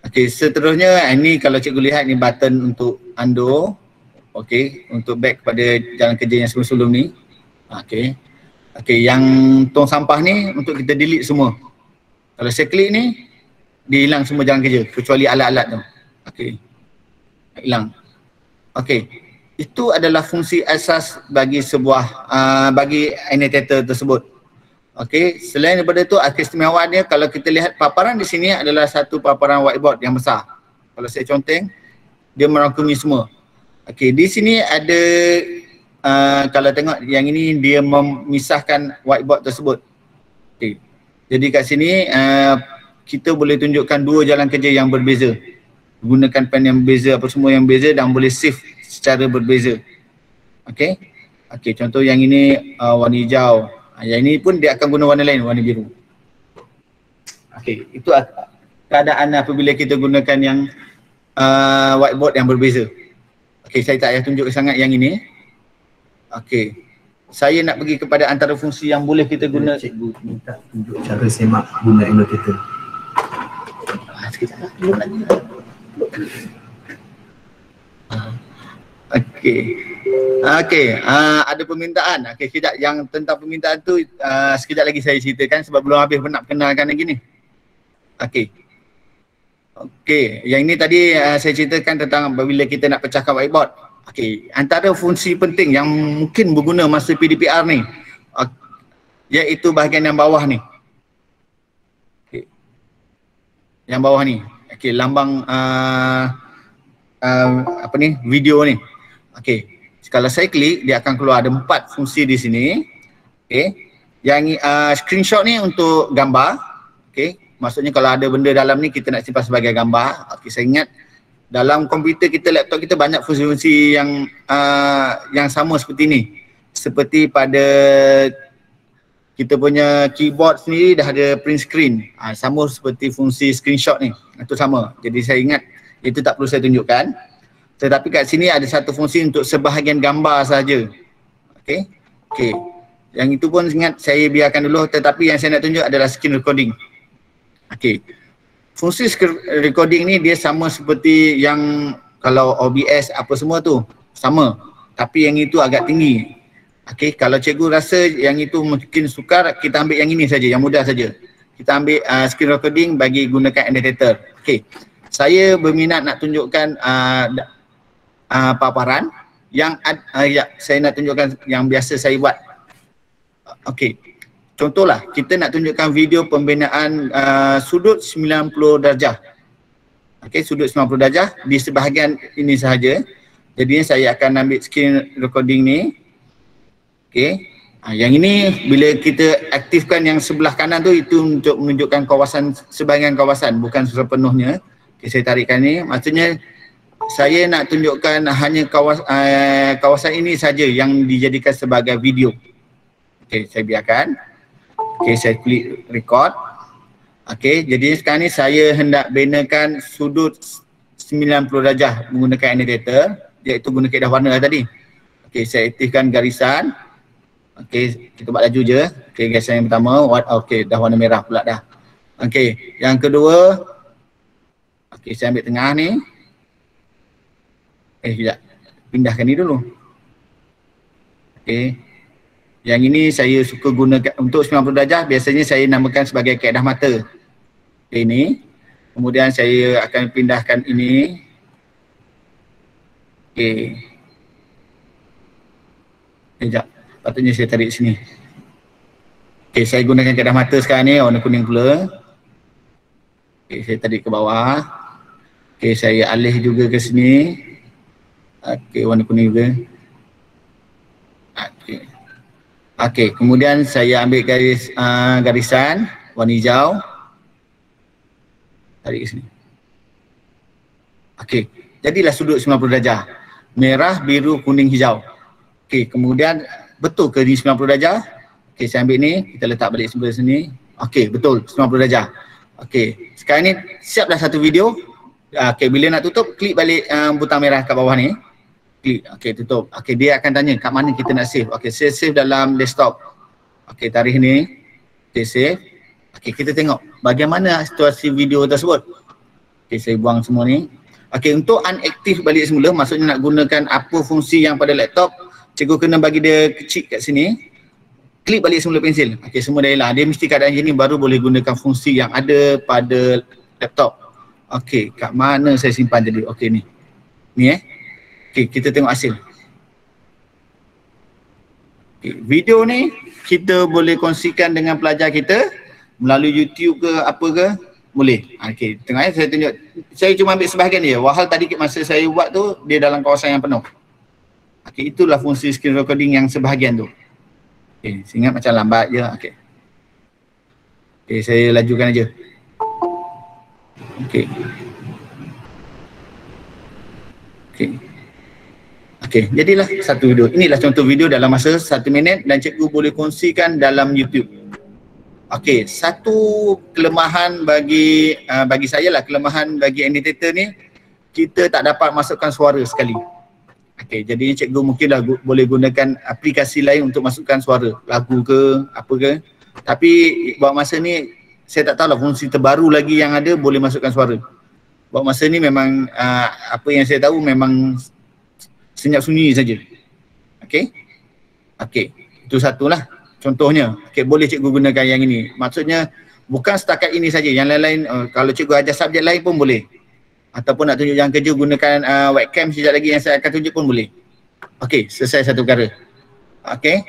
Okey, seterusnya ini kalau cikgu lihat ni button untuk undo. Okey, untuk back kepada jalan kerja yang sebelum-sebelum ni. Okey. Okey, yang tong sampah ni untuk kita delete semua. Kalau saya klik ni, dia hilang semua jalan kerja kecuali alat-alat tu. Okey. Hilang. Okey. Itu adalah fungsi asas bagi sebuah bagi annotator tersebut. Okey, selain daripada itu keistimewaannya kalau kita lihat paparan di sini adalah satu paparan whiteboard yang besar. Kalau saya conteng, dia merangkumi semua. Okey, di sini ada kalau tengok yang ini dia memisahkan whiteboard tersebut. Okey. Jadi kat sini kita boleh tunjukkan dua jalan kerja yang berbeza. Gunakan pen yang berbeza, apa semua yang berbeza dan boleh save secara berbeza. Okey. Okey, contoh yang ini warna hijau. Yang ini pun dia akan guna warna lain, warna biru. Okey, itu keadaan apabila kita gunakan yang whiteboard yang berbeza. Okey, saya tak payah tunjuk sangat yang ini. Okey. Saya nak pergi kepada antara fungsi yang boleh kita guna. Cikgu minta tunjuk cara semak guna annotator. Sekejap lah, belum lagi. Okey. Okey, ada permintaan. Okey, sekejap yang tentang permintaan tu sekejap lagi saya ceritakan sebab belum habis nak kenalkan lagi ni. Okey. Okey, yang ini tadi saya ceritakan tentang bila kita nak pecahkan whiteboard. Okey, antara fungsi penting yang mungkin berguna masa PDPR ni iaitu bahagian yang bawah ni. Okey. Yang bawah ni. Okey, lambang apa ni? Video ni. Okey. Kalau saya klik, dia akan keluar ada 4 fungsi di sini. Okey. Yang screenshot ni untuk gambar. Okey. Maksudnya kalau ada benda dalam ni kita nak simpan sebagai gambar. Okey, saya ingat dalam komputer kita, laptop kita banyak fungsi-fungsi yang sama seperti ni. Seperti pada kita punya keyboard sendiri dah ada print screen. Sama seperti fungsi screenshot ni. Itu sama. Jadi saya ingat itu tak perlu saya tunjukkan. Tetapi kat sini ada satu fungsi untuk sebahagian gambar saja. Okey. Okey. Yang itu pun ingat saya biarkan dulu, tetapi yang saya nak tunjuk adalah screen recording. Okey. Fungsi recording ni dia sama seperti yang kalau OBS apa semua tu, sama. Tapi yang itu agak tinggi. Okey, kalau cikgu rasa yang itu mungkin sukar, kita ambil yang ini saja, yang mudah saja. Kita ambil screen recording bagi gunakan annotator. Okey. Saya berminat nak tunjukkan paparan yang saya nak tunjukkan yang biasa saya buat. Okey. Contohlah, kita nak tunjukkan video pembinaan sudut 90 darjah. Okey, sudut 90 darjah di sebahagian ini sahaja. Jadi saya akan ambil screen recording ni. Okey, Yang ini bila kita aktifkan yang sebelah kanan tu, itu untuk menunjukkan kawasan, sebahagian kawasan, bukan sepenuhnya. Okay, saya tarikkan ni, maksudnya saya nak tunjukkan hanya kawasan ini saja yang dijadikan sebagai video. Okay, saya biarkan. Okay, saya klik record. Okay, jadi sekarang ni saya hendak benakan sudut 90 darjah menggunakan annotator, iaitu guna kaedah warna tadi. Okay, saya aktifkan garisan. Okey, kita buat laju je. Okey, garisan yang pertama, okey, dah warna merah pula dah. Okey, yang kedua, okey, saya ambil tengah ni. Sekejap. Pindahkan ni dulu. Okey. Yang ini saya suka gunakan untuk 90 darjah, biasanya saya namakan sebagai kaedah mata. Okey, ini. Kemudian saya akan pindahkan ini. Okey. Sekejap. Patutnya saya tarik sini. Okey, saya gunakan kaedah mata sekarang ni, warna kuning pula. Okey, saya tarik ke bawah. Okey, saya alih juga ke sini. Okey, warna kuning juga. Okey. Okey, kemudian saya ambil garisan warna hijau. Tarik ke sini. Okey, jadilah sudut 90 darjah. Merah, biru, kuning, hijau. Okey, kemudian betul ke ni 90 darjah? Okey, saya ambil ni, kita letak balik sebelah sini. Okey, betul 90 darjah. Okey, sekarang ni siaplah satu video. Okey, bila nak tutup, klik balik butang merah kat bawah ni. Klik, okey, tutup. Okey, dia akan tanya kat mana kita nak save. Okey, saya save dalam desktop. Okey, tarikh ni. Okey, save. Okey, kita tengok bagaimana situasi video tersebut. Okey, saya buang semua ni. Okey, untuk unactive balik semula, maksudnya nak gunakan apa fungsi yang pada laptop, cikgu kena bagi dia kecil kat sini. Klik balik semula pensel. Okey, semua dah hilang. Dia mesti keadaan macam ni baru boleh gunakan fungsi yang ada pada laptop. Okey, kat mana saya simpan tadi? Okey, ni. Ni Okey, kita tengok hasil. Okey, video ni kita boleh kongsikan dengan pelajar kita melalui YouTube ke apa ke, boleh. Okey, tengok saya tunjuk. Saya cuma ambil sebahagian dia. Walhal tadi masa saya buat tu dia dalam kawasan yang penuh. Okey, itulah fungsi screen recording yang sebahagian tu. Okey, saya ingat macam lambat je. Okey. Okey, saya lajukan aja. Okey. Okey. Okey, jadilah satu video. Inilah contoh video dalam masa 1 minit dan cikgu boleh kongsikan dalam YouTube. Okey, satu kelemahan bagi saya lah, kelemahan bagi annotator ni, kita tak dapat masukkan suara sekali. Okey, jadi cikgu mungkinlah boleh gunakan aplikasi lain untuk masukkan suara, lagu ke, apa ke. Tapi buat masa ni, saya tak tahulah fungsi terbaru lagi yang ada boleh masukkan suara. Buat masa ni memang apa yang saya tahu memang senyap sunyi saja. Okey? Okey, itu satulah contohnya. Okey, boleh cikgu gunakan yang ini. Maksudnya bukan setakat ini saja, yang lain-lain kalau cikgu ajar subjek lain pun boleh. Ataupun nak tunjuk yang kerja gunakan webcam sekejap lagi yang saya akan tunjuk pun boleh. Okey, selesai satu perkara. Okey,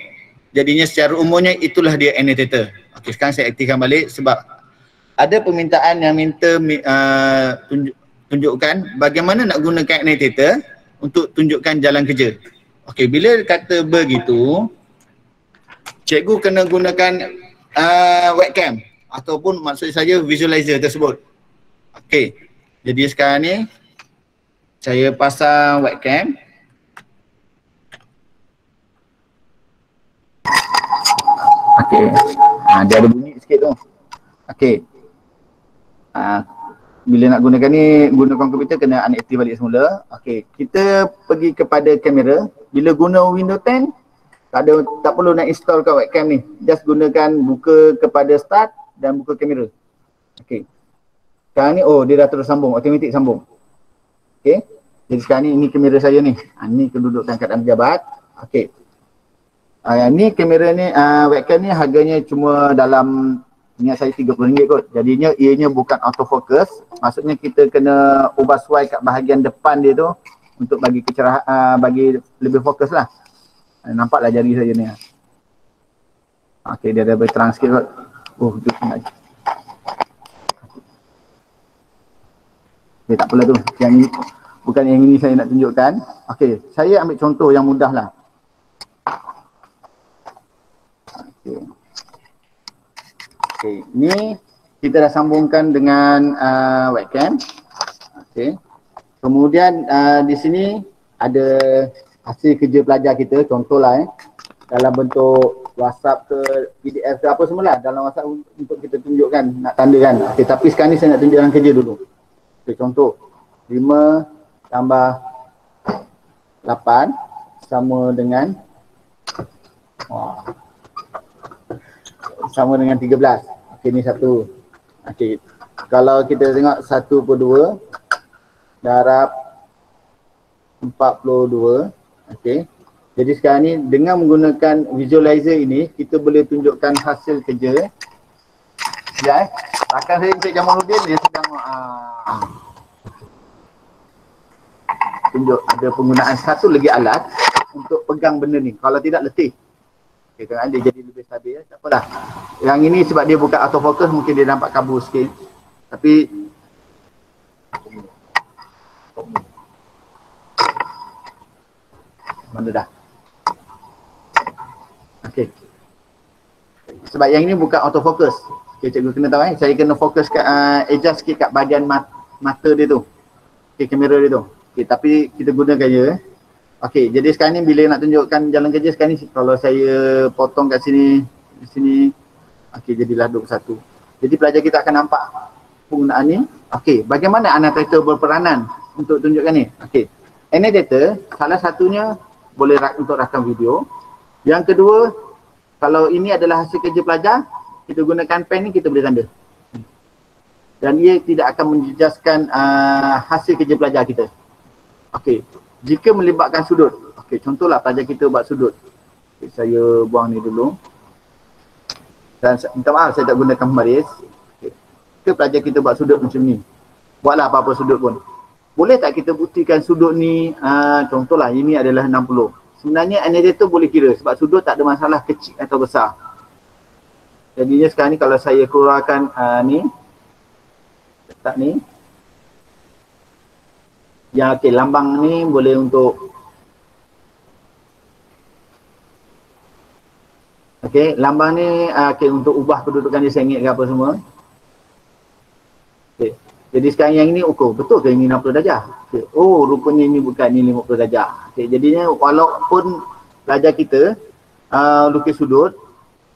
jadinya secara umumnya itulah dia annotator. Okey, sekarang saya aktifkan balik sebab ada permintaan yang minta tunjukkan bagaimana nak gunakan annotator untuk tunjukkan jalan kerja. Okey, bila kata begitu, cikgu kena gunakan webcam ataupun maksud saya visualizer tersebut. Okey. Jadi sekarang ni saya pasang webcam. Okey. Dia ada bunyi sikit tu. Okey. Bila nak gunakan ni, gunakan komputer kena unactive balik semula. Okey, kita pergi kepada kamera. Bila guna Windows 10, tak perlu nak install kat webcam ni. Just gunakan buka kepada start dan buka kamera. Okey. Sekarang ni, dia dah terus sambung, automatik sambung. Okey. Jadi sekarang ni, ini kamera saya ni. Ni kedudukan keadaan pejabat. Okey. Ni kamera ni, webcam ni harganya cuma dalam, ingat saya RM30 kot. Jadinya ianya bukan autofocus. Maksudnya kita kena ubah suai kat bahagian depan dia tu untuk bagi kecerahan, bagi lebih fokus lah. Nampaklah jari saya ni. Okey, dia dah berterang sikit kot. Tu nak. Okay, tak apalah tu. Yang ini, bukan yang ini saya nak tunjukkan. Okey, saya ambil contoh yang mudah lah. Ni kita dah sambungkan dengan webcam. Okey. Kemudian di sini ada hasil kerja pelajar kita, contohlah dalam bentuk WhatsApp ke PDF ke apa semualah, dalam WhatsApp untuk kita tunjukkan, nak tandakan. Okey, tapi sekarang ni saya nak tunjukkan kerja dulu. Okey, contoh 5 tambah 8 sama dengan sama dengan 13. Okey, ni satu. Okey, kalau kita tengok 1/2 darab 42. Okey. Jadi sekarang ni dengan menggunakan visualizer ini kita boleh tunjukkan hasil kerja. Ya, rakan saya Encik Jamaluddin dia sedang tunjuk ada penggunaan satu lagi alat untuk pegang benda ni. Kalau tidak letih. Okey, kan dia jadi lebih stabil ya. Tak apalah. Yang ini sebab dia bukan autofocus mungkin dia nampak kabur sikit. Tapi mana dah? Okey. Sebab yang ini bukan autofocus. Okey, cikgu kena tahu saya kena fokus kat adjust sikit kat bahagian mata dia tu. Okey, kamera dia tu. Okey, tapi kita gunakan je. Okey, jadi sekarang ni bila nak tunjukkan jalan kerja sekarang ni kalau saya potong kat sini, di sini. Okey, jadilah 21. Jadi pelajar kita akan nampak penggunaan ni. Okey, bagaimana annotator berperanan untuk tunjukkan ni? Okey. Annotator salah satunya boleh untuk rakam video. Yang kedua, kalau ini adalah hasil kerja pelajar, kita gunakan pen ni kita boleh tanda. Dan ia tidak akan menjejaskan hasil kerja pelajar kita. Okey. Jika melibatkan sudut. Okey, contohlah pelajar kita buat sudut. Okay, saya buang ni dulu. Dan minta maaf saya tak gunakan pembaris. Okay. Ke pelajar kita buat sudut macam ni. Buatlah apa-apa sudut pun. Boleh tak kita buktikan sudut ni, contohlah ini adalah 60. Sebenarnya annotator boleh kira sebab sudut tak ada masalah kecil atau besar. Jadinya sekarang ni kalau saya keluarkan ni, letak ni. Ya, okey, lambang ni boleh untuk okey, lambang ni okey untuk ubah kedudukan dia sengit ke apa semua. Okey. Jadi sekarang yang ini ukur betul ke ini 60 darjah? Okay. Oh, rupanya ini bukan ini 50 darjah. Okey, jadinya walaupun pelajar kita lukis sudut,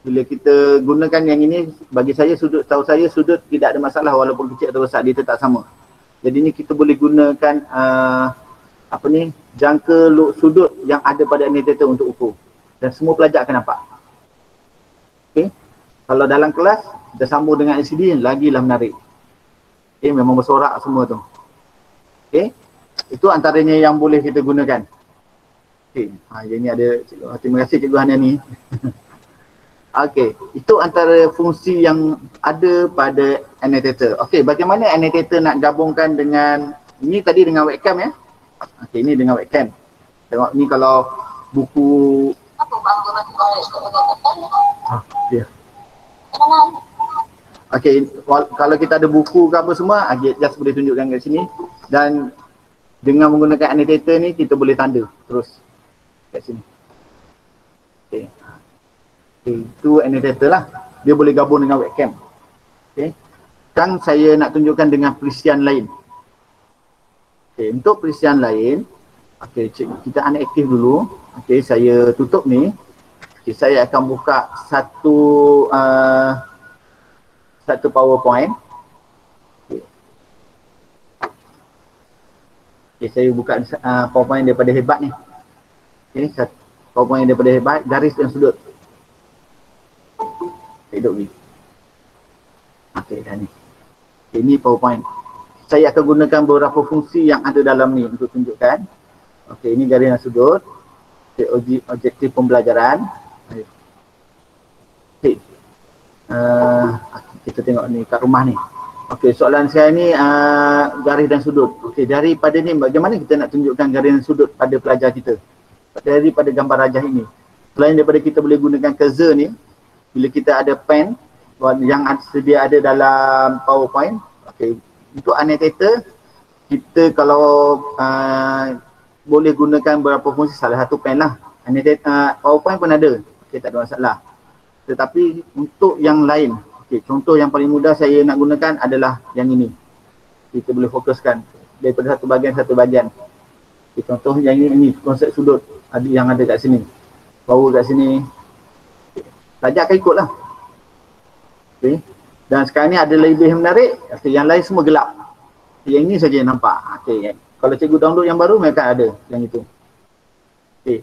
bila kita gunakan yang ini, bagi saya sudut, tahu saya sudut tidak ada masalah walaupun kecil atau besar, dia tetap sama. Jadi ni kita boleh gunakan apa ni, jangka sudut yang ada pada annotator untuk ukur. Dan semua pelajar akan nampak. Okey. Kalau dalam kelas kita sambung dengan LCD lagilah menarik. Okey, memang bersorak semua tu. Okey. Itu antaranya yang boleh kita gunakan. Okey. Yang ni ada terima kasih Cikgu Hania ni. Okey, itu antara fungsi yang ada pada annotator. Okey, bagaimana annotator nak gabungkan dengan ini tadi dengan webcam ya? Okey, ini dengan webcam. Tengok ni kalau buku ya. Okey, kalau kita ada buku ke apa semua, just boleh tunjukkan kat sini dan dengan menggunakan annotator ni kita boleh tanda terus kat sini. Okey. Itu annotator lah. Dia boleh gabung dengan webcam. Okay. Sekarang saya nak tunjukkan dengan perisian lain. Okay, untuk perisian lain, okay, kita unactive dulu. Okay, saya tutup ni. Okay, saya akan buka satu PowerPoint. Okay. Okay, saya buka PowerPoint daripada hebat ni. Okay, PowerPoint daripada hebat, garis dan sudut. Hidup ni. Okey, dah ni. Ini PowerPoint. Saya akan gunakan beberapa fungsi yang ada dalam ni untuk tunjukkan. Okey, ini garis dan sudut. Okay, objektif pembelajaran. Okey. Kita tengok ni kat rumah ni. Okey, soalan saya ni garis dan sudut. Okey, daripada ni bagaimana kita nak tunjukkan garis dan sudut pada pelajar kita? Daripada gambar rajah ini. Selain daripada kita boleh gunakan cursor ni, bila kita ada pen yang sedia ada dalam PowerPoint, okay, untuk annotator kita kalau boleh gunakan beberapa fungsi, salah satu pen lah. PowerPoint pun ada, okay, tak ada masalah. Tetapi untuk yang lain, Okey, contoh yang paling mudah saya nak gunakan adalah yang ini. Kita boleh fokuskan daripada satu bahagian. Okey, contoh yang ini konsep sudut ada yang ada kat sini. Power kat sini. Pelajar akan ikutlah. Okey. Dan sekarang ni ada lebih menarik, okay, yang lain semua gelap. Yang ini saja yang nampak. Okey. Kalau cikgu download yang baru, mereka ada yang itu. Okey.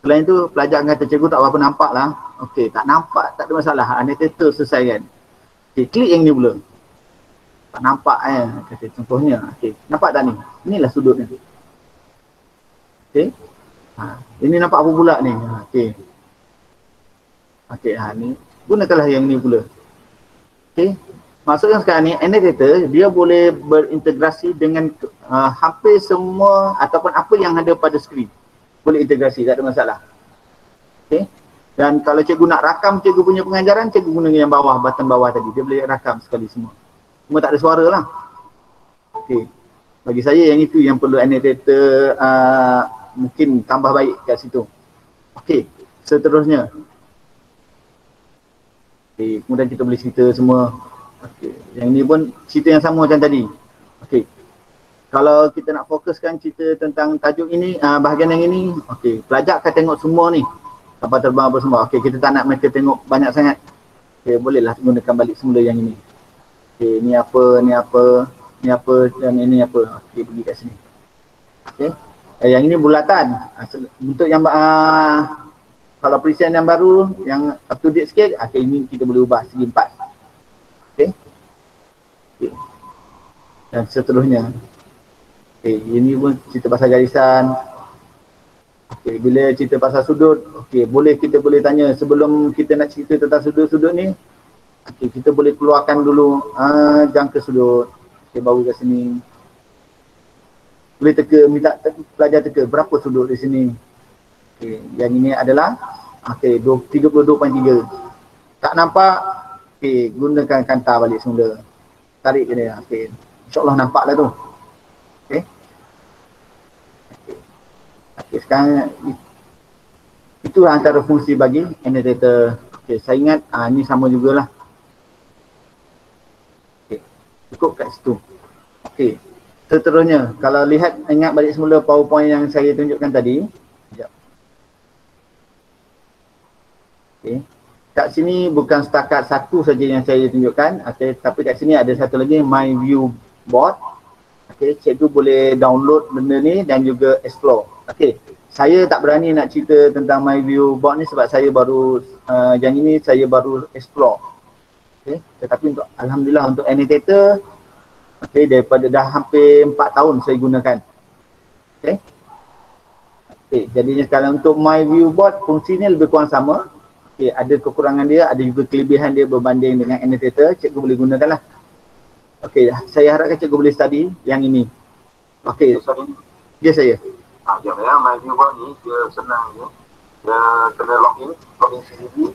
Selain itu, pelajar akan kata cikgu tak apa-apa nampak lah. Okey, tak nampak, tak ada masalah. Annotator selesai kan. Okey, klik yang ni pula. Tak nampak kata contohnya. Okey, nampak tak ni? Inilah sudutnya. Okey. Ini nampak apa pula ni? Okey. Okey, ni. Gunakanlah yang ni pula. Okey. Maksudnya sekarang ni, annotator, dia boleh berintegrasi dengan hampir semua ataupun apa yang ada pada skrin. Boleh integrasi, tak ada masalah. Okey. Dan kalau cikgu nak rakam cikgu punya pengajaran, cikgu guna yang bawah, button bawah tadi. Dia boleh rakam sekali semua. Cuma tak ada suara lah. Okey. Bagi saya yang itu yang perlu annotator mungkin tambah baik kat situ. Okey. Seterusnya. Okey. Kemudian kita boleh cerita semua. Okey. Yang ini pun cerita yang sama macam tadi. Okey. Kalau kita nak fokuskan cerita tentang tajuk ini, bahagian yang ini, okey, pelajar akan tengok semua ni. Kapal terbang apa semua. Okey, kita tak nak mereka tengok banyak sangat. Okey, bolehlah gunakan balik semula yang ini. Okey, ni apa, dan ini apa. Okey, pergi kat sini. Okey. Yang ini bulatan. Bentuk yang kalau perisian yang baru, yang up to date sikit, okey, ini kita boleh ubah segi 4. Okey. Okey. Dan seterusnya. Okey, ini pun cerita pasal garisan. Okey, bila cerita pasal sudut, okey, kita boleh tanya sebelum kita nak cerita tentang sudut-sudut ni, okey, kita boleh keluarkan dulu jangka sudut. Okey, baru kat sini. Boleh minta pelajar teka berapa sudut di sini. Okey, yang ini adalah okey, 32.3. Tak nampak? Okey, gunakan kantar balik semula. Tarik ke dia. Okey. InsyaAllah nampaklah tu. Okey. Okey, sekarang itu antara fungsi bagi annotator. Okey, saya ingat ni sama jugalah. Okey, cukup kat situ. Okey, seterusnya kalau ingat balik semula PowerPoint yang saya tunjukkan tadi. Sekejap. Okey, kat sini bukan setakat satu saja yang saya tunjukkan. Okey, tapi kat sini ada satu lagi, My View Board. Okey, cikgu boleh download benda ni dan juga explore. Okey, saya tak berani nak cerita tentang My View Board ni sebab saya baru yang ini saya baru explore. Okey, tetapi untuk alhamdulillah untuk annotator, okey, daripada dah hampir 4 tahun saya gunakan. Okey. Okey, jadinya sekarang untuk My View Board fungsinya lebih kurang sama. Okey, ada kekurangan dia, ada juga kelebihan dia berbanding dengan annotator, cikgu boleh gunakanlah. Okey, saya harapkan cikgu boleh study yang ini. Okey, dia saya. Ya, My View Board ni dia senang je. Dia kena login sendiri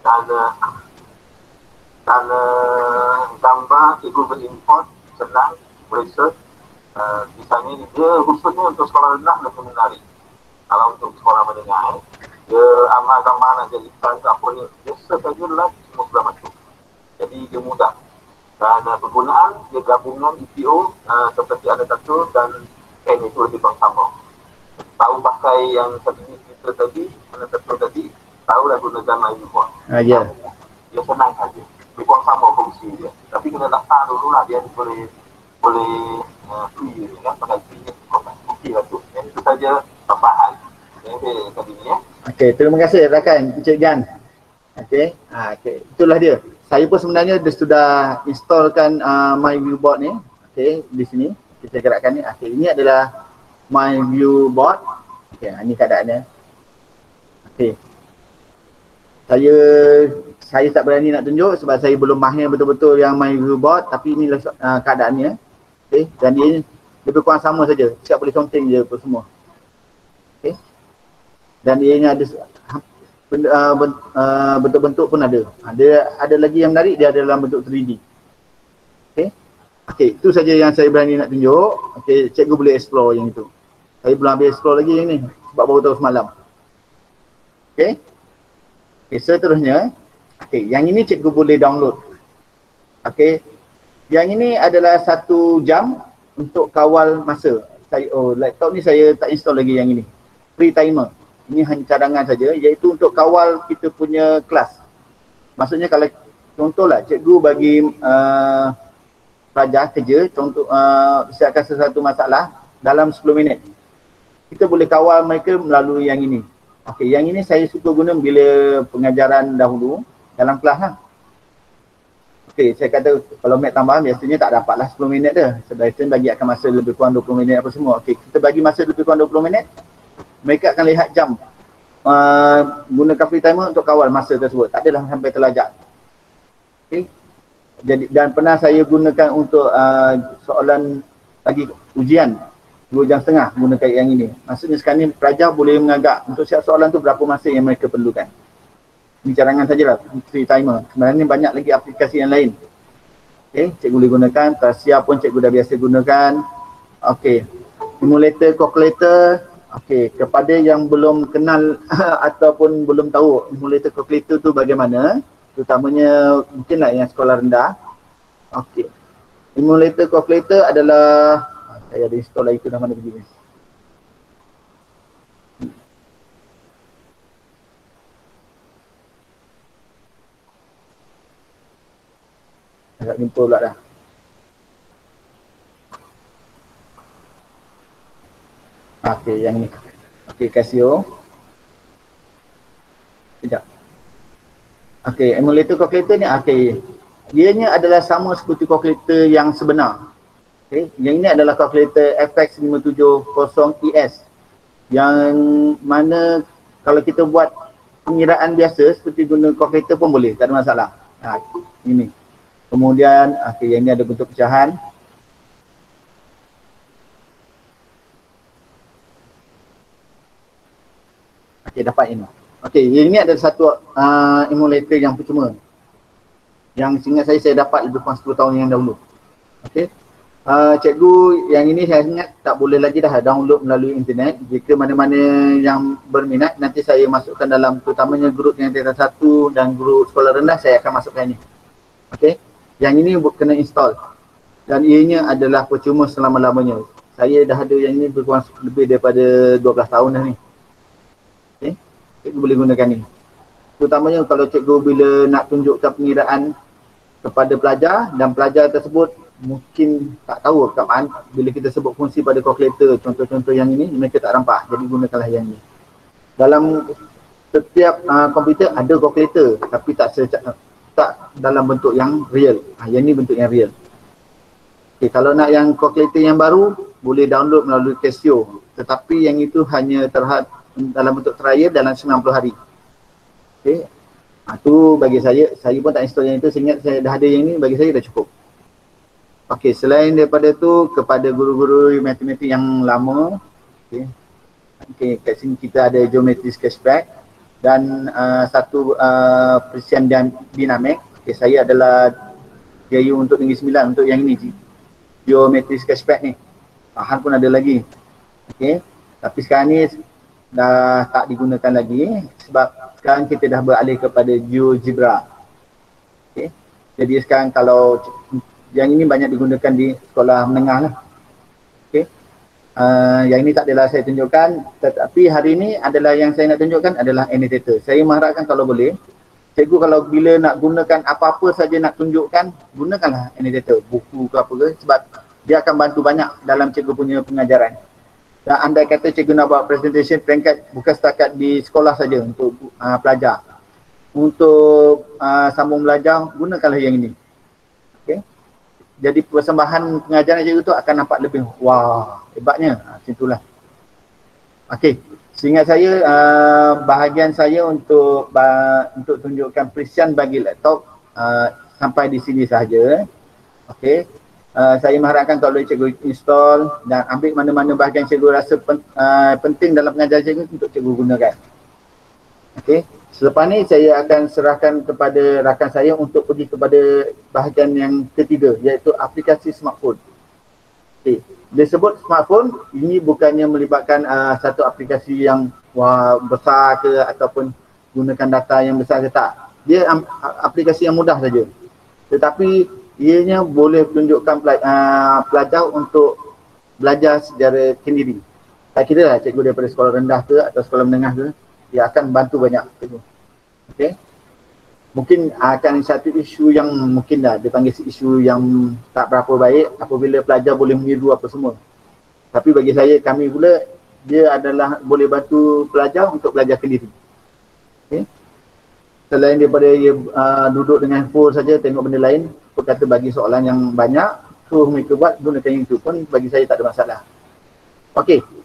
dan gambar cikgu berimport senang, boleh search. Misalnya dia khususnya untuk sekolah rendah lebih menarik. Kalau untuk sekolah menengah, dia amal gambar nak jadi apa ni, dia search saja lah semua sudah masuk. Jadi dia mudah. Dan penggunaan dia gabungan EPO seperti annotator dan pen itu lebih sama. Tahu pakai yang cerita tadi, annotator tadi, tahu dah gunakan My View Board. Ya. Dia senang saja. Lebih kurang sama fungsi dia. Tapi kena daftar dulu lah, dia boleh free kan, pakai free je. Okey lah tu. Itu saja tambahan. Okey, tadi ni ya. Okey, terima kasih rakan Encik Gan. Okey, okey, itulah dia. Saya pun sebenarnya dia sudah installkan My View Board ni. Okey, di sini kita gerakkan ni. Okey, ini adalah My View Board. Okey, ini keadaannya. Okey. Saya tak berani nak tunjuk sebab saya belum mahir betul-betul yang My View Board, tapi inilah keadaannya. Okey, dan dia lebih kurang sama saja. Siap boleh counting je apa semua. Okey. Dan dia ini ada bentuk-bentuk pun ada. Ada lagi yang menarik, dia ada dalam bentuk 3D. Okey. Okey, itu saja yang saya berani nak tunjuk. Okey, cikgu boleh explore yang itu. Saya belum habis explore lagi yang ni sebab baru tahu semalam. Okey. Okey, seterusnya, okey, yang ini cikgu boleh download. Okey. Yang ini adalah 1 jam untuk kawal masa. Laptop ni saya tak install lagi yang ini. Free timer. Ini hanya cadangan saja, iaitu untuk kawal kita punya kelas. Maksudnya kalau contohlah cikgu bagi pelajar kerja, contoh siapkan sesuatu masalah dalam 10 minit. Kita boleh kawal mereka melalui yang ini. Okey, yang ini saya suka guna bila pengajaran dahulu dalam kelas lah. Okey, saya kata kalau mat tambahan biasanya tak dapatlah 10 minit dah. Sebaiknya bagi akan masa lebih kurang 20 minit apa semua. Okey, kita bagi masa lebih kurang 20 minit. Mereka akan lihat jam. Gunakan free timer untuk kawal masa tersebut. Tak adalah sampai terlajak. Okey. Jadi dan pernah saya gunakan untuk soalan bagi ujian 2 jam setengah gunakan yang ini. Maksudnya sekarang ni pelajar boleh mengagak untuk siap soalan tu berapa masa yang mereka perlukan. Ini cadangan sajalah, free timer. Sebenarnya banyak lagi aplikasi yang lain. Okey, cikgu boleh gunakan. Tersia pun cikgu dah biasa gunakan. Okey, simulator, calculator. Okey, kepada yang belum kenal ataupun belum tahu simulator, calculator tu bagaimana, terutamanya mungkinlah yang sekolah rendah. Okey, simulator, calculator adalah, saya ada install lagi tu dah mana pergi ni. Agak jumpa pula dah. Okey, yang ni. Okey, Casio. Sekejap. Okey, emulator calculator ni, okey. Dianya adalah sama seperti calculator yang sebenar. Okey, yang ini adalah calculator FX570ES. Yang mana kalau kita buat pengiraan biasa seperti guna calculator pun boleh, tak ada masalah. Ini. Kemudian, okey, yang ini ada bentuk pecahan. Okey, dapat ini. Okey, ini adalah satu emulator yang percuma. Yang seingat saya dapat lebih kurang 10 tahun yang dahulu. Okey. Cikgu yang ini saya ingat tak boleh lagi dah download melalui internet. Jika mana-mana yang berminat, nanti saya masukkan dalam terutamanya grup yang tingkatan 1 dan grup sekolah rendah, saya akan masukkan ini. Okey. Yang ini kena install. Dan ianya adalah percuma selama-lamanya. Saya dah ada yang ini berkurang lebih daripada 12 tahun dah ni. Okey. Cikgu boleh gunakan ni. Terutamanya kalau cikgu bila nak tunjukkan pengiraan kepada pelajar dan pelajar tersebut mungkin tak tahu kapan bila kita sebut fungsi pada kalkulator, contoh-contoh yang ini mereka tak nampak, jadi gunakanlah yang ini. Dalam setiap komputer ada kalkulator tapi tak dalam bentuk yang real. Yang ini bentuk yang real. Okay, kalau nak yang kalkulator yang baru boleh download melalui Casio, tetapi yang itu hanya terhad dalam bentuk trial dalam 90 hari. Okay. Itu bagi saya pun tak install yang itu, sehingga saya dah ada yang ini, bagi saya dah cukup. Okey, selain daripada tu kepada guru-guru matematik yang lama, okey, kat sini kita ada geometri sketchpad dan satu perisian dinamik. Okey, saya adalah GAU untuk Negeri Sembilan untuk yang ini, geometri sketchpad ni. Han pun ada lagi. Okey, tapi sekarang ni dah tak digunakan lagi sebab sekarang kita dah beralih kepada GeoGebra. Okay. Jadi sekarang kalau yang ini banyak digunakan di sekolah menengah lah. Okay. Yang ini tak adalah saya tunjukkan, tetapi hari ini adalah yang saya nak tunjukkan adalah annotator. Saya mengharapkan kalau boleh, cikgu kalau bila nak gunakan apa-apa saja nak tunjukkan, gunakanlah annotator, buku ke apa ke, sebab dia akan bantu banyak dalam cikgu punya pengajaran. Dan andai kata cikgu nak buat presentation peringkat bukan setakat di sekolah saja untuk pelajar. Untuk sambung belajar, gunakanlah yang ini. Okay. Jadi persembahan pengajaran cikgu tu akan nampak lebih wah, hebatnya. Macam itulah. Okey, seingat saya bahagian saya untuk tunjukkan perisian bagi laptop sampai di sini sahaja. Okey. Saya mengharapkan kalau cikgu install dan ambil mana-mana bahagian cikgu rasa penting dalam pengajaran cikgu untuk cikgu gunakan. Okey, selepas ni saya akan serahkan kepada rakan saya untuk pergi kepada bahagian yang ketiga, iaitu aplikasi smartphone. Okey, dia sebut smartphone, ini bukannya melibatkan satu aplikasi yang besar ke ataupun gunakan data yang besar ke, tak. Dia aplikasi yang mudah saja. Tetapi ianya boleh tunjukkan pelajar untuk belajar secara sendiri. Tak kira lah cikgu daripada sekolah rendah ke atau sekolah menengah ke, dia akan bantu banyak cikgu. Okey. Mungkin akan satu isu yang mungkin dah dipanggil isu yang tak berapa baik apabila pelajar boleh meniru apa semua. Tapi bagi saya, kami pula, dia adalah boleh bantu pelajar untuk belajar sendiri. Okay. Selain daripada dia duduk dengan handphone saja tengok benda lain, aku kata bagi soalan yang banyak, suruh mereka buat, gunakan YouTube pun bagi saya tak ada masalah. Okey.